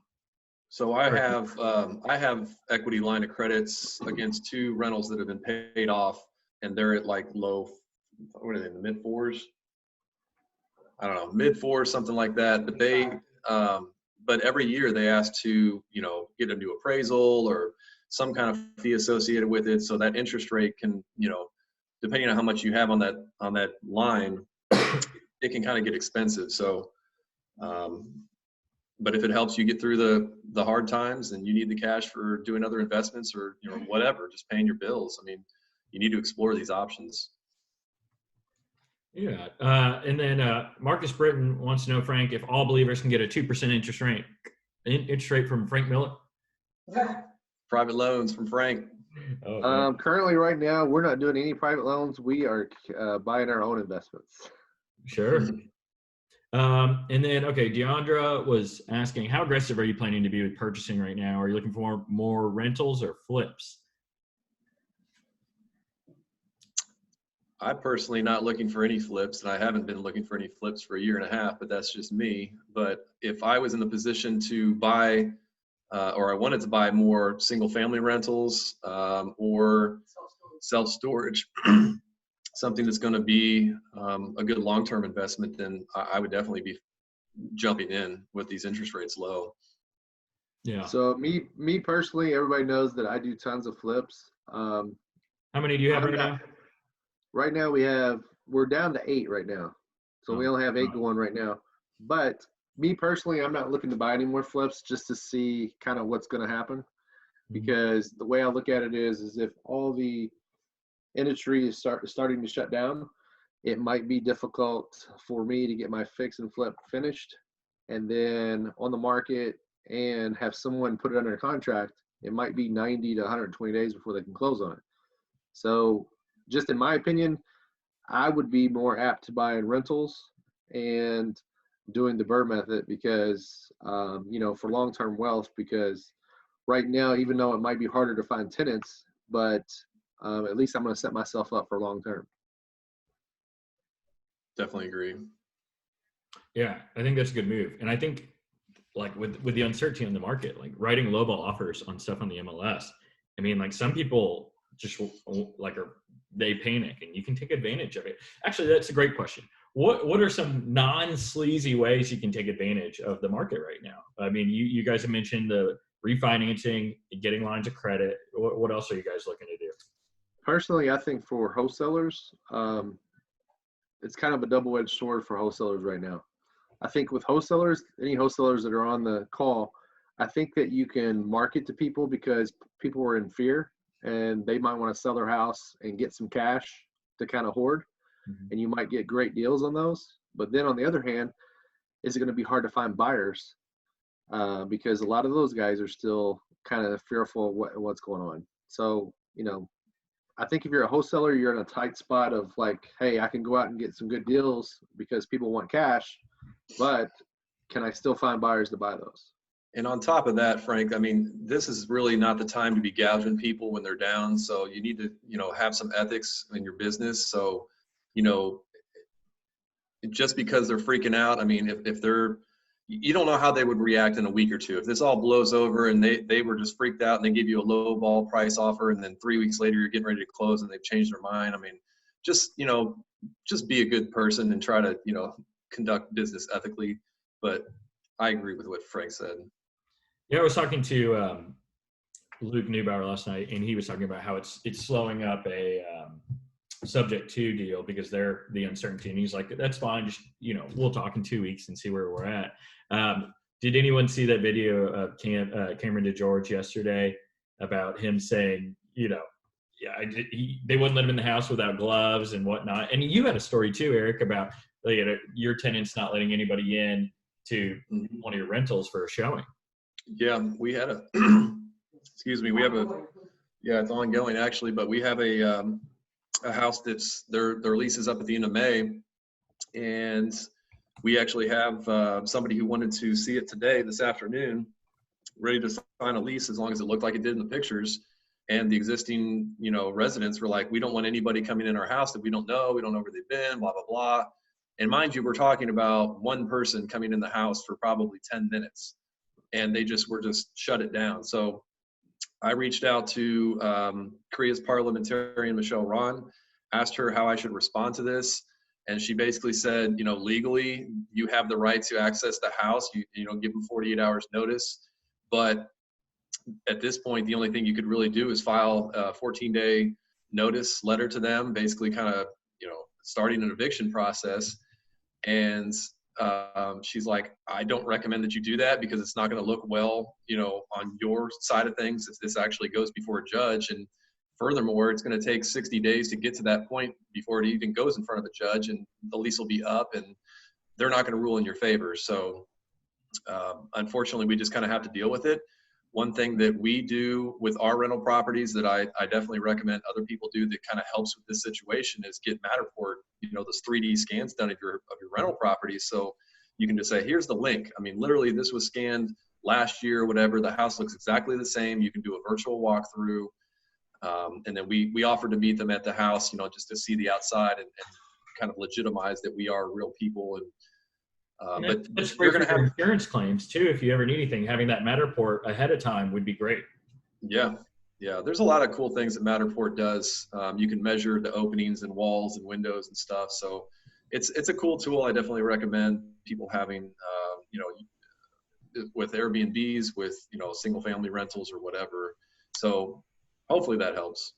So I have equity line of credits against 2 rentals that have been paid off, and they're at like low, what are they, in the mid 4s? I don't know, mid 4s, something like that. But but every year they ask to, get a new appraisal or some kind of fee associated with it, so that interest rate can, depending on how much you have on that line, it can kind of get expensive. So, but if it helps you get through the hard times and you need the cash for doing other investments or whatever, just paying your bills, I mean, you need to explore these options. Yeah. And then Marcus Britton wants to know, Frank, if all believers can get a 2% interest rate from Frank Miller. Private loans from Frank. Oh, Currently right now, we're not doing any private loans. We are buying our own investments. sure. And then, okay, Deandra was asking, how aggressive are you planning to be with purchasing right now? Are you looking for more rentals or flips? I'm personally not looking for any flips, and I haven't been looking for any flips for a year and a half, but that's just me. But if I was in the position to buy, or I wanted to buy more single-family rentals or self-storage, something that's going to be a good long-term investment, then I would definitely be jumping in with these interest rates low. Yeah. So me personally, everybody knows that I do tons of flips. How many do you have right now? Right now we're down to 8 right now. So we only have 8 going right now. But me personally, I'm not looking to buy any more flips just to see kind of what's going to happen. Because the way I look at it is if all the industry is starting to shut down, it might be difficult for me to get my fix and flip finished and then on the market and have someone put it under contract. It might be 90 to 120 days before they can close on it. So just in my opinion, I would be more apt to buying rentals and doing the BRRRR method because, for long-term wealth, because right now, even though it might be harder to find tenants, but at least I'm going to set myself up for long-term. Definitely agree. Yeah, I think that's a good move. And I think like with the uncertainty on the market, like writing lowball offers on stuff on the MLS, I mean, like some people just they panic and you can take advantage of it. Actually, that's a great question. What are some non-sleazy ways you can take advantage of the market right now? I mean, you guys have mentioned the refinancing, getting lines of credit. What else are you guys looking to do? Personally, I think for wholesalers, it's kind of a double-edged sword for wholesalers right now. I think with wholesalers, any wholesalers that are on the call, I think that you can market to people because people are in fear and they might want to sell their house and get some cash to kind of hoard. And you might get great deals on those. But then on the other hand, is it going to be hard to find buyers? Because a lot of those guys are still kind of fearful of what's going on. So, I think if you're a wholesaler, you're in a tight spot of like, hey, I can go out and get some good deals because people want cash, but can I still find buyers to buy those? And on top of that, Frank, I mean, this is really not the time to be gouging people when they're down. So you need to, have some ethics in your business. So, just because they're freaking out, I mean, if they're, you don't know how they would react in a week or two. If this all blows over and they were just freaked out and they give you a low ball price offer and then 3 weeks later you're getting ready to close and they've changed their mind. I mean, just be a good person and try to, conduct business ethically. But I agree with what Frank said. Yeah, I was talking to Luke Neubauer last night, and he was talking about how it's slowing up a subject to deal because they're the uncertainty. And he's like, that's fine. Just, we'll talk in 2 weeks and see where we're at. Did anyone see that video of Cameron DeGeorge yesterday about him saying, they wouldn't let him in the house without gloves and whatnot. And you had a story too, Eric, about your tenants not letting anybody in to one of your rentals for a showing. Yeah, we had excuse me, we have it's ongoing actually, but we have a house that's their lease is up at the end of May, and we actually have somebody who wanted to see it today, this afternoon, ready to sign a lease as long as it looked like it did in the pictures. And the existing, residents were like, we don't want anybody coming in our house that we don't know where they've been, blah, blah, blah. And mind you, we're talking about one person coming in the house for probably 10 minutes, and they just shut it down. So I reached out to Korea's parliamentarian, Michelle Ron, asked her how I should respond to this. And she basically said, legally, you have the right to access the house. You give them 48 hours notice. But at this point, the only thing you could really do is file a 14-day notice letter to them, basically kind of, starting an eviction process. And she's like, I don't recommend that you do that because it's not going to look well, on your side of things if this actually goes before a judge. And furthermore, it's going to take 60 days to get to that point before it even goes in front of the judge, and the lease will be up and they're not going to rule in your favor. So unfortunately, we just kind of have to deal with it. One thing that we do with our rental properties that I definitely recommend other people do that kind of helps with this situation is get Matterport, those 3D scans done of your rental properties. So you can just say, here's the link. I mean, literally this was scanned last year, whatever. The house looks exactly the same. You can do a virtual walkthrough. And then we offer to meet them at the house, just to see the outside and kind of legitimize that we are real people. And but that's you're great going for to have insurance claims too. If you ever need anything, having that Matterport ahead of time would be great. Yeah. There's a lot of cool things that Matterport does. You can measure the openings and walls and windows and stuff. So it's a cool tool. I definitely recommend people having, with Airbnbs, with, single family rentals or whatever. So hopefully that helps.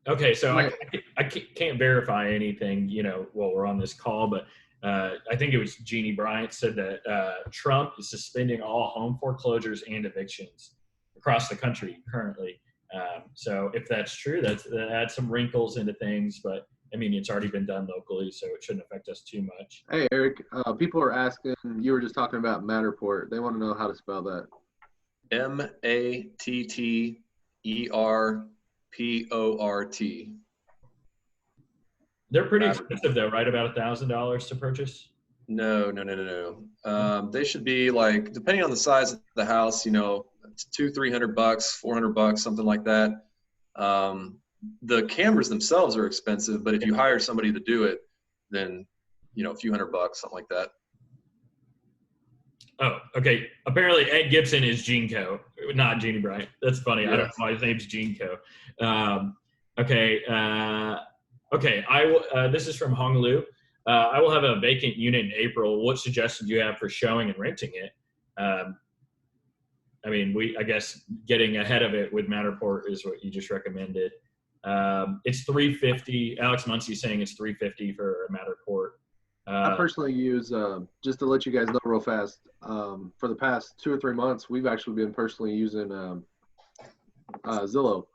Okay, so I can't verify anything, while we're on this call, but I think it was Jeannie Bryant said that Trump is suspending all home foreclosures and evictions across the country currently. So if that's true, that adds some wrinkles into things, but I mean, it's already been done locally, so it shouldn't affect us too much. Hey, Eric, people are asking, you were just talking about Matterport. They want to know how to spell that. Matterport. They're pretty expensive though, right? About $1,000 to purchase? No. They should be like, depending on the size of the house, $200-$300, $400, something like that. The cameras themselves are expensive, but if you hire somebody to do it, then, a few $100, something like that. Oh, okay. Apparently Ed Gibson is Gene Co, not Jeannie Bryant. That's funny. Yeah. I don't know why his name's Gene Co. Okay. This is from Hong Lu. I will have a vacant unit in April. What suggestions do you have for showing and renting it? I guess getting ahead of it with Matterport is what you just recommended. It's $350. Alex Muncie is saying it's $350 for a Matterport. I personally use, just to let you guys know real fast, for the past 2 or 3 months, we've actually been personally using Zillow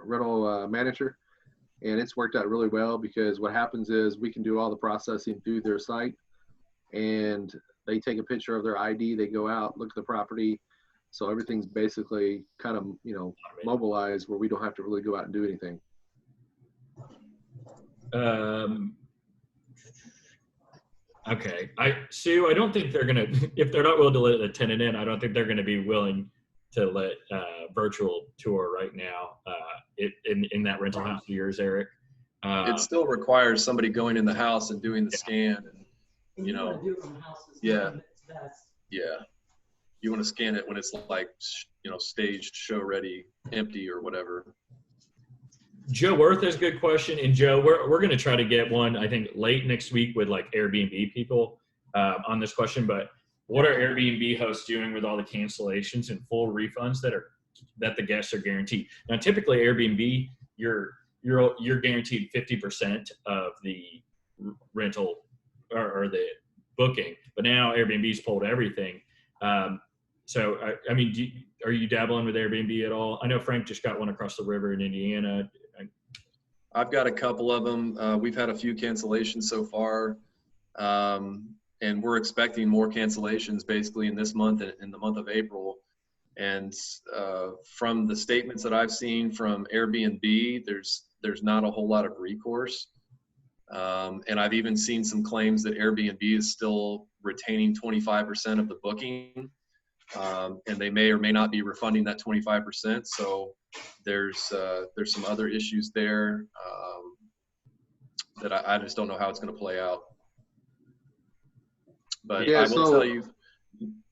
rental manager, and it's worked out really well because what happens is we can do all the processing through their site, and they take a picture of their ID, they go out, look at the property, so everything's basically kind of mobilized where we don't have to really go out and do anything. Okay. Sue, I don't think they're going to, if they're not willing to let a tenant in, I don't think they're going to be willing to let virtual tour right now in that rental house of yours, Eric. It still requires somebody going in the house and doing the scan. And you want to do it from the house. Yeah. You want to scan it when it's like, staged, show ready, empty or whatever. Joe Worth has a good question. And Joe, we're going to try to get one, I think, late next week with like Airbnb people on this question. But what are Airbnb hosts doing with all the cancellations and full refunds that the guests are guaranteed? Now, typically Airbnb, you're guaranteed 50% of the rental or the booking. But now Airbnb's pulled everything. So, I mean, are you dabbling with Airbnb at all? I know Frank just got one across the river in Indiana. I've got a couple of them. We've had a few cancellations so far, and we're expecting more cancellations basically in this month, in the month of April. And from the statements that I've seen from Airbnb, there's not a whole lot of recourse. And I've even seen some claims that Airbnb is still retaining 25% of the booking, and they may or may not be refunding that 25%. So there's some other issues there that I just don't know how it's going to play out. But yeah, I will tell you.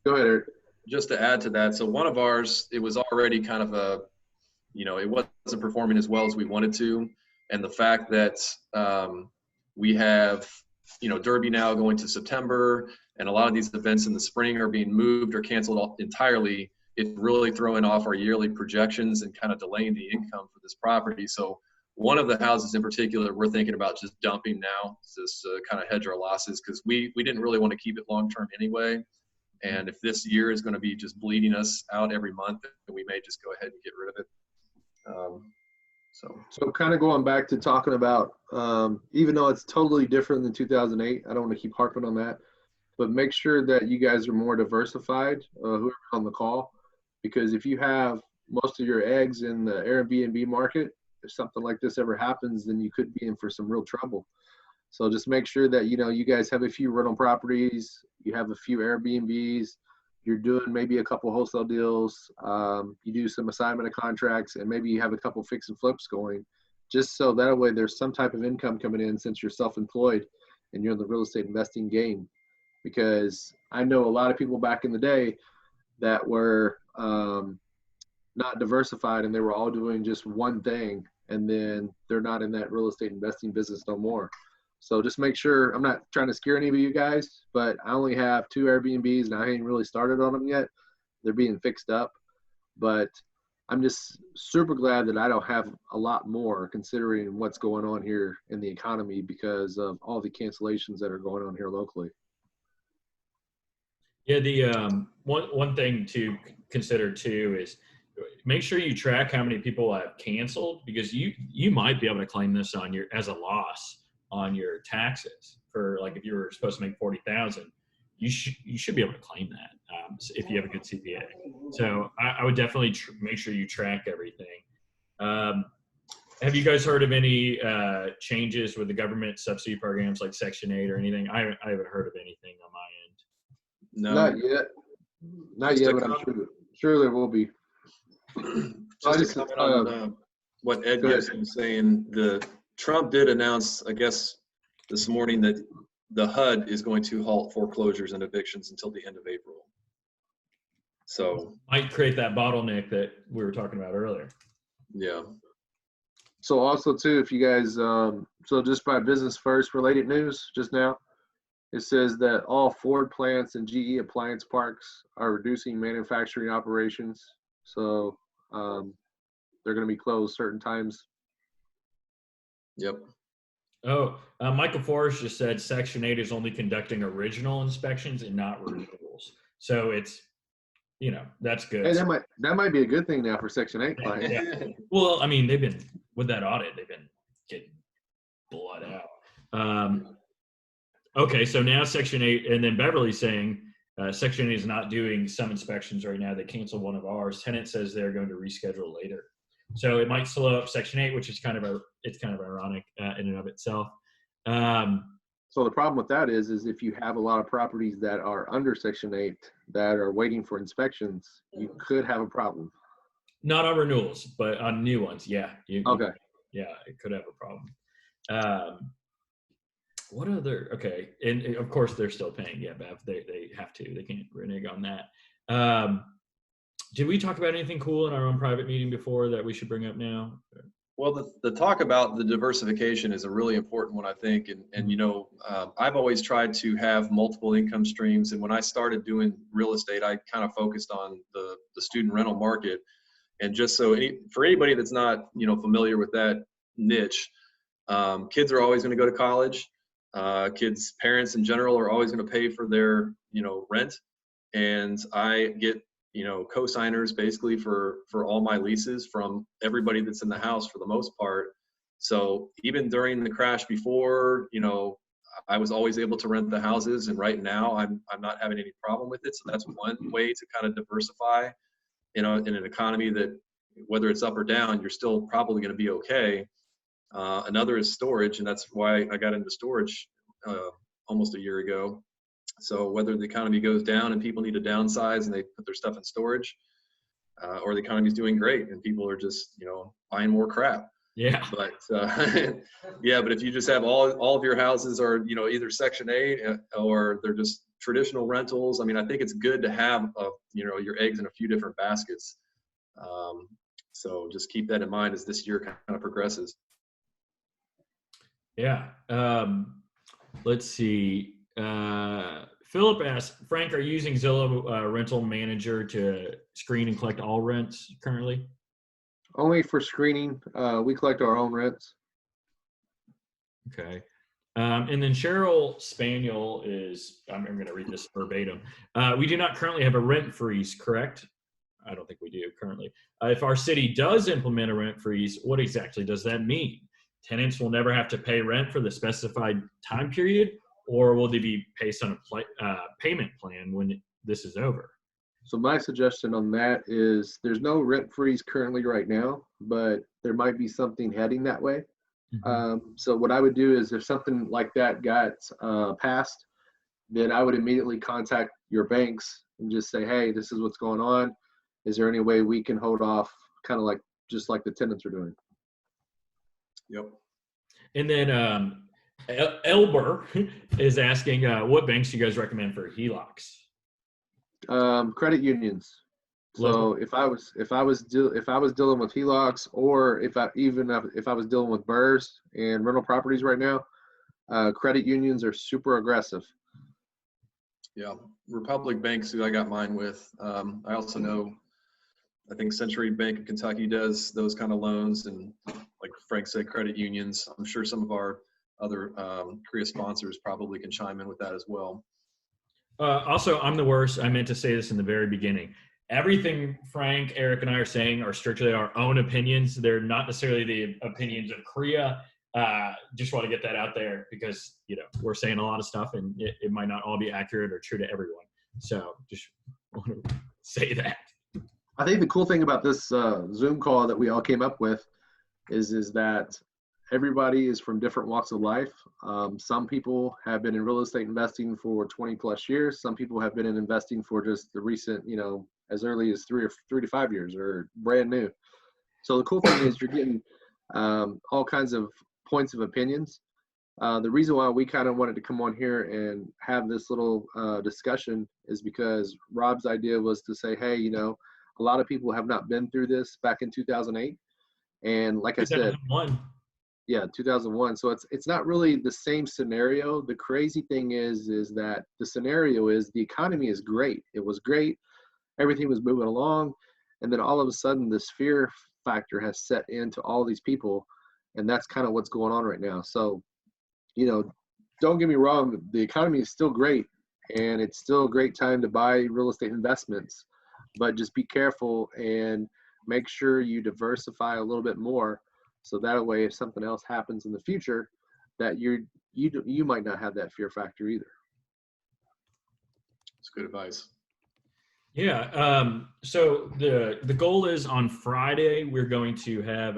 Go ahead, Eric. Just to add to that, so one of ours, it was already kind of it wasn't performing as well as we wanted to, and the fact that we have Derby now going to September, and a lot of these events in the spring are being moved or canceled entirely. It's really throwing off our yearly projections and kind of delaying the income for this property. So one of the houses in particular, we're thinking about just dumping now, just to kind of hedge our losses, because we didn't really want to keep it long term anyway. And if this year is going to be just bleeding us out every month, then we may just go ahead and get rid of it. So kind of going back to talking about, even though it's totally different than 2008, I don't want to keep harping on that, but make sure that you guys are more diversified, whoever's on the call, because if you have most of your eggs in the Airbnb market, if something like this ever happens, then you could be in for some real trouble. So just make sure that, you guys have a few rental properties, you have a few Airbnbs, you're doing maybe a couple wholesale deals, you do some assignment of contracts, and maybe you have a couple fix and flips going, just so that way there's some type of income coming in since you're self-employed and you're in the real estate investing game. Because I know a lot of people back in the day that were not diversified, and they were all doing just one thing, and then they're not in that real estate investing business no more. So just make sure, I'm not trying to scare any of you guys, but I only have 2 Airbnbs and I ain't really started on them yet. They're being fixed up, but I'm just super glad that I don't have a lot more considering what's going on here in the economy because of all the cancellations that are going on here locally. Yeah, the one thing to consider too is make sure you track how many people have canceled, because you might be able to claim this on as a loss on your taxes for, like, if you were supposed to make 40,000, you should be able to claim that if you have a good CPA. So I would definitely make sure you track everything. Have you guys heard of any changes with the government subsidy programs like Section 8 or anything? I haven't heard of anything on my end. No, Not yet. Not yet, but I'm sure there will be. Just to comment on what Ed Gibson was saying, Trump did announce, I guess, this morning that the HUD is going to halt foreclosures and evictions until the end of April. So might create that bottleneck that we were talking about earlier. Yeah. So also too, if you guys, so just by business first related news just now, it says that all Ford plants and GE appliance parks are reducing manufacturing operations. So they're going to be closed certain times. Yep. Oh, Michael Forrest just said Section 8 is only conducting original inspections and not renewals. So it's, that's good. Hey, that might be a good thing now for Section 8 clients. Yeah. Well, I mean, they've been, with that audit, they've been getting blood out. Okay, so now Section 8, and then Beverly's saying Section 8 is not doing some inspections right now. They canceled one of ours. Tenant says they're going to reschedule later. So it might slow up Section 8, which is kind of ironic in and of itself. So the problem with that is if you have a lot of properties that are under Section 8 that are waiting for inspections, you could have a problem. Not on renewals, but on new ones, yeah. Okay. Yeah, it could have a problem. What other? Okay, and of course they're still paying. Yeah, Bev, they have to. They can't renege on that. Did we talk about anything cool in our own private meeting before that we should bring up now? Well, the talk about the diversification is a really important one, I think. And I've always tried to have multiple income streams. And when I started doing real estate, I kind of focused on the student rental market. And just so for anybody that's not, familiar with that niche, kids are always going to go to college. Kids' parents in general are always going to pay for their, rent. And I get co-signers basically for all my leases from everybody that's in the house for the most part. So even during the crash before, I was always able to rent the houses, and right now I'm not having any problem with it. So that's one way to kind of diversify, in an economy that, whether it's up or down, you're still probably going to be okay. Another is storage, and that's why I got into storage almost a year ago. So whether the economy goes down and people need to downsize and they put their stuff in storage, or the economy is doing great and people are just, buying more crap. Yeah. But but if you just have all of your houses are, either Section 8 or they're just traditional rentals, I mean, I think it's good to have, your eggs in a few different baskets. So just keep that in mind as this year kind of progresses. Yeah. Let's see. Philip asks, Frank, are you using Zillow Rental Manager to screen and collect all rents currently? Only for screening. We collect our own rents. Okay. And then Cheryl Spaniel is, I'm going to read this verbatim. We do not currently have a rent freeze, correct? I don't think we do currently. If our city does implement a rent freeze, what exactly does that mean? Tenants will never have to pay rent for the specified time period, or will they be based on a payment plan when this is over? So my suggestion on that is there's no rent freeze currently right now, but there might be something heading that way. Mm-hmm. So what I would do is if something like that got passed, then I would immediately contact your banks and just say, hey, this is what's going on. Is there any way we can hold off, kind of like just like the tenants are doing? Yep. And then Elber is asking, what banks do you guys recommend for HELOCs? Credit unions. Local? So if I was dealing with HELOCs, or if I was dealing with BRRRRs and rental properties right now, credit unions are super aggressive. Yeah, Republic Banks, who I got mine with. I also know, I think Century Bank of Kentucky does those kind of loans, and like Frank said, credit unions. I'm sure some of our other CREA sponsors probably can chime in with that as well. Also, I'm the worst. I meant to say this in the very beginning. Everything Frank, Eric, and I are saying are strictly our own opinions. They're not necessarily the opinions of CREA. Just want to get that out there because, we're saying a lot of stuff and it might not all be accurate or true to everyone. So just want to say that. I think the cool thing about this Zoom call that we all came up with is that everybody is from different walks of life. Some people have been in real estate investing for 20 plus years. Some people have been in investing for just the recent, as early as 3 to 5 years or brand new. So the cool thing is you're getting all kinds of points of opinions. The reason why we kind of wanted to come on here and have this little discussion is because Rob's idea was to say, hey, a lot of people have not been through this back in 2008. And like I said, 2001. So it's not really the same scenario. The crazy thing is that the scenario is the economy is great. It was great. Everything was moving along. And then all of a sudden this fear factor has set into all these people. And that's kind of what's going on right now. So, don't get me wrong. The economy is still great and it's still a great time to buy real estate investments, but just be careful and make sure you diversify a little bit more. So that way, if something else happens in the future, that you might not have that fear factor either. It's good advice. Yeah. So the goal is on Friday, we're going to have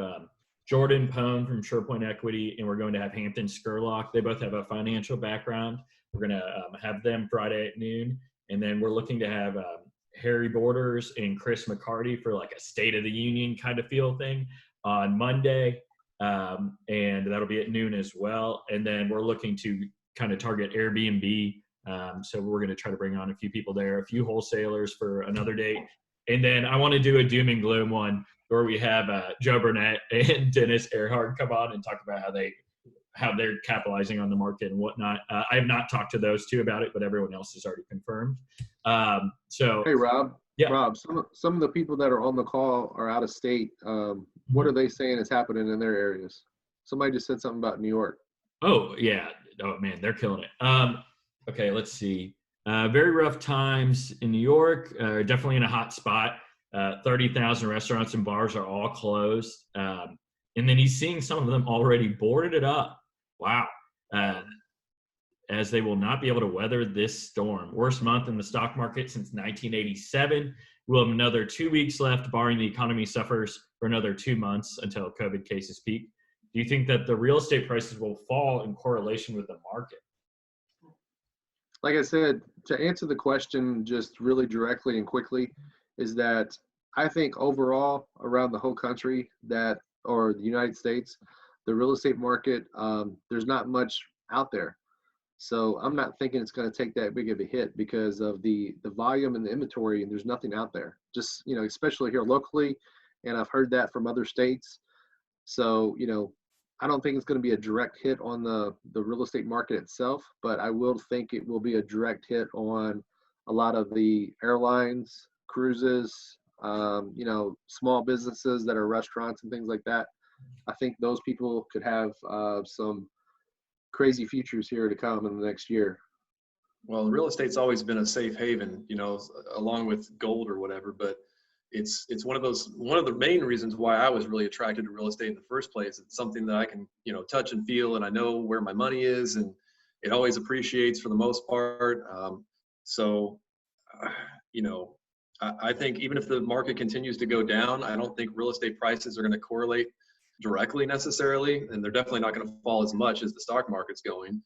Jordan Pone from SurePoint Equity, and we're going to have Hampton Skurlock. They both have a financial background. We're going to have them Friday at noon. And then we're looking to have Harry Borders and Chris McCarty for like a State of the Union kind of feel thing on Monday. And that'll be at noon as well. And then we're looking to kind of target Airbnb. So we're going to try to bring on a few people there, a few wholesalers for another date. And then I want to do a doom and gloom one where we have Joe Burnett and Dennis Earhart come on and talk about how they're capitalizing on the market and whatnot. I have not talked to those two about it, but everyone else has already confirmed. So Hey, Rob. Yeah. Rob, some of the people that are on the call are out of state. What are they saying is happening in their areas? Somebody just said something about New York. Oh, yeah. Oh, man, they're killing it. Okay, let's see. Very rough times in New York, definitely in a hot spot. 30,000 restaurants and bars are all closed. And then he's seeing some of them already boarded it up. Wow. As they will not be able to weather this storm. Worst month in the stock market since 1987. We'll have another 2 weeks left, barring the economy suffers for another 2 months until COVID cases peak. Do you think that the real estate prices will fall in correlation with the market? Like I said, to answer the question just really directly and quickly, is that I think overall around the whole country or the United States, the real estate market, there's not much out there. So I'm not thinking it's going to take that big of a hit because of the volume and the inventory, and there's nothing out there. Just, especially here locally, and I've heard that from other states. So, I don't think it's going to be a direct hit on the real estate market itself, but I will think it will be a direct hit on a lot of the airlines, cruises, small businesses that are restaurants and things like that. I think those people could have some crazy futures here to come in the next year. Well, real estate's always been a safe haven, along with gold or whatever, but it's one of the main reasons why I was really attracted to real estate in the first place. It's something that I can, touch and feel, and I know where my money is, and it always appreciates for the most part. I think even if the market continues to go down, I don't think real estate prices are going to correlate directly necessarily, and they're definitely not going to fall as much as the stock market's going.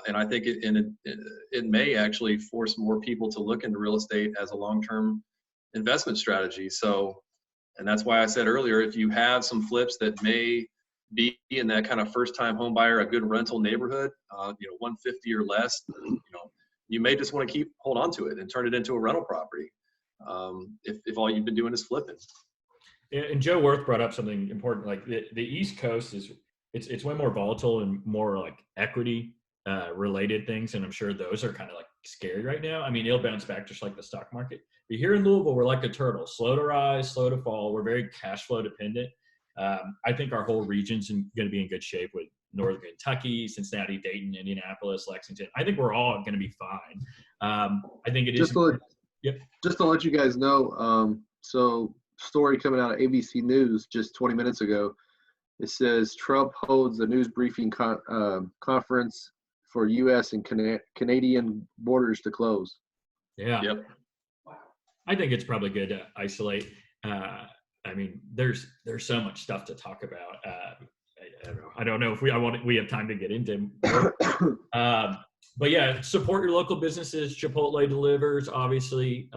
And I think it may actually force more people to look into real estate as a long-term investment strategy. So, and that's why I said earlier, if you have some flips that may be in that kind of first-time home buyer, a good rental neighborhood, 150 or less, you may just want to hold on to it and turn it into a rental property. If all you've been doing is flipping. And Joe Worth brought up something important. Like the East Coast it's way more volatile and more like equity related things, and I'm sure those are kind of like scary right now. I mean, it'll bounce back just like the stock market. But here in Louisville, we're like a turtle, slow to rise, slow to fall. We're very cash flow dependent. I think our whole region's going to be in good shape with Northern Kentucky, Cincinnati, Dayton, Indianapolis, Lexington. I think we're all going to be fine. I think it is. Just to let you guys know, so story coming out of ABC News just 20 minutes ago. It says Trump holds a news briefing conference for U.S. and Canadian borders to close. Yeah. Yep. I think it's probably good to isolate. I mean, there's so much stuff to talk about. I don't know if we have time to get into. But yeah, support your local businesses. Chipotle delivers, obviously.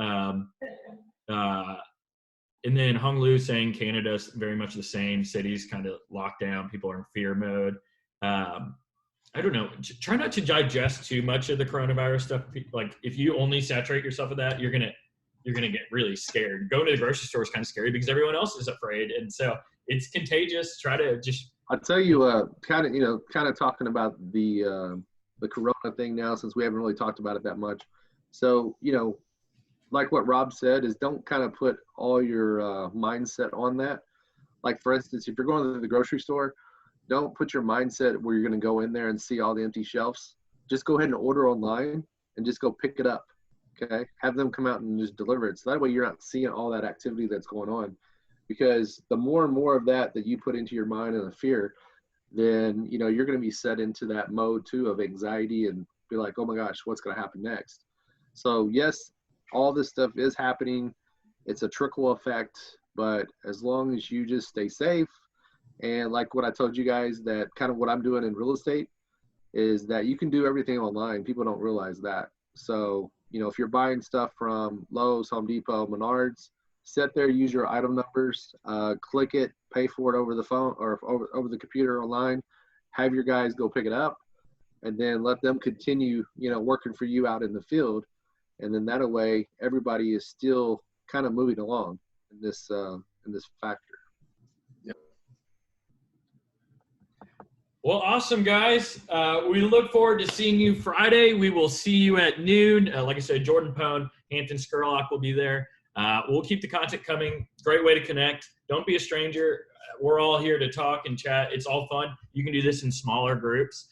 And then Hung Lu saying Canada's very much the same. Cities kind of locked down. People are in fear mode. I don't know. Try not to digest too much of the coronavirus stuff. Like if you only saturate yourself with that, you're gonna get really scared. Going to the grocery store is kind of scary because everyone else is afraid, and so it's contagious. Try to just. I'll tell you, kind of talking about the corona thing now, since we haven't really talked about it that much. So like what Rob said, is don't kind of put all your mindset on that. Like for instance, if you're going to the grocery store, don't put your mindset where you're going to go in there and see all the empty shelves. Just go ahead and order online and just go pick it up. Okay. Have them come out and just deliver it. So that way you're not seeing all that activity that's going on, because the more and more of that you put into your mind and the fear, then, you're going to be set into that mode too of anxiety and be like, oh my gosh, what's going to happen next? So yes, all this stuff is happening. It's a trickle effect, but as long as you just stay safe, and like what I told you guys, that kind of what I'm doing in real estate is that you can do everything online. People don't realize that. So, if you're buying stuff from Lowe's, Home Depot, Menards, sit there, use your item numbers, click it, pay for it over the phone or over the computer online, have your guys go pick it up, and then let them continue, working for you out in the field. And then that way, everybody is still kind of moving along in this factor. Well, awesome, guys. We look forward to seeing you Friday. We will see you at noon. Like I said, Jordan Pone, Hampton Skurlock will be there. We'll keep the content coming. Great way to connect. Don't be a stranger. We're all here to talk and chat. It's all fun. You can do this in smaller groups.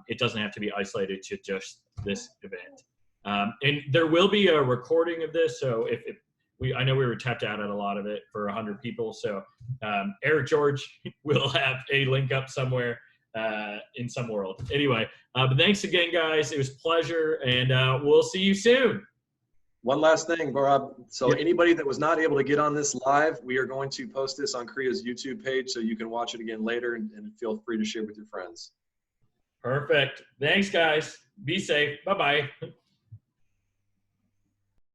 It doesn't have to be isolated to just this event. And there will be a recording of this. So I know we were tapped out at a lot of it for 100 people. So Eric George will have a link up somewhere in some world. Anyway, but thanks again, guys. It was a pleasure, and we'll see you soon. One last thing, Rob. So anybody that was not able to get on this live, we are going to post this on Kriya's YouTube page so you can watch it again later, and feel free to share with your friends. Perfect. Thanks, guys. Be safe. Bye-bye.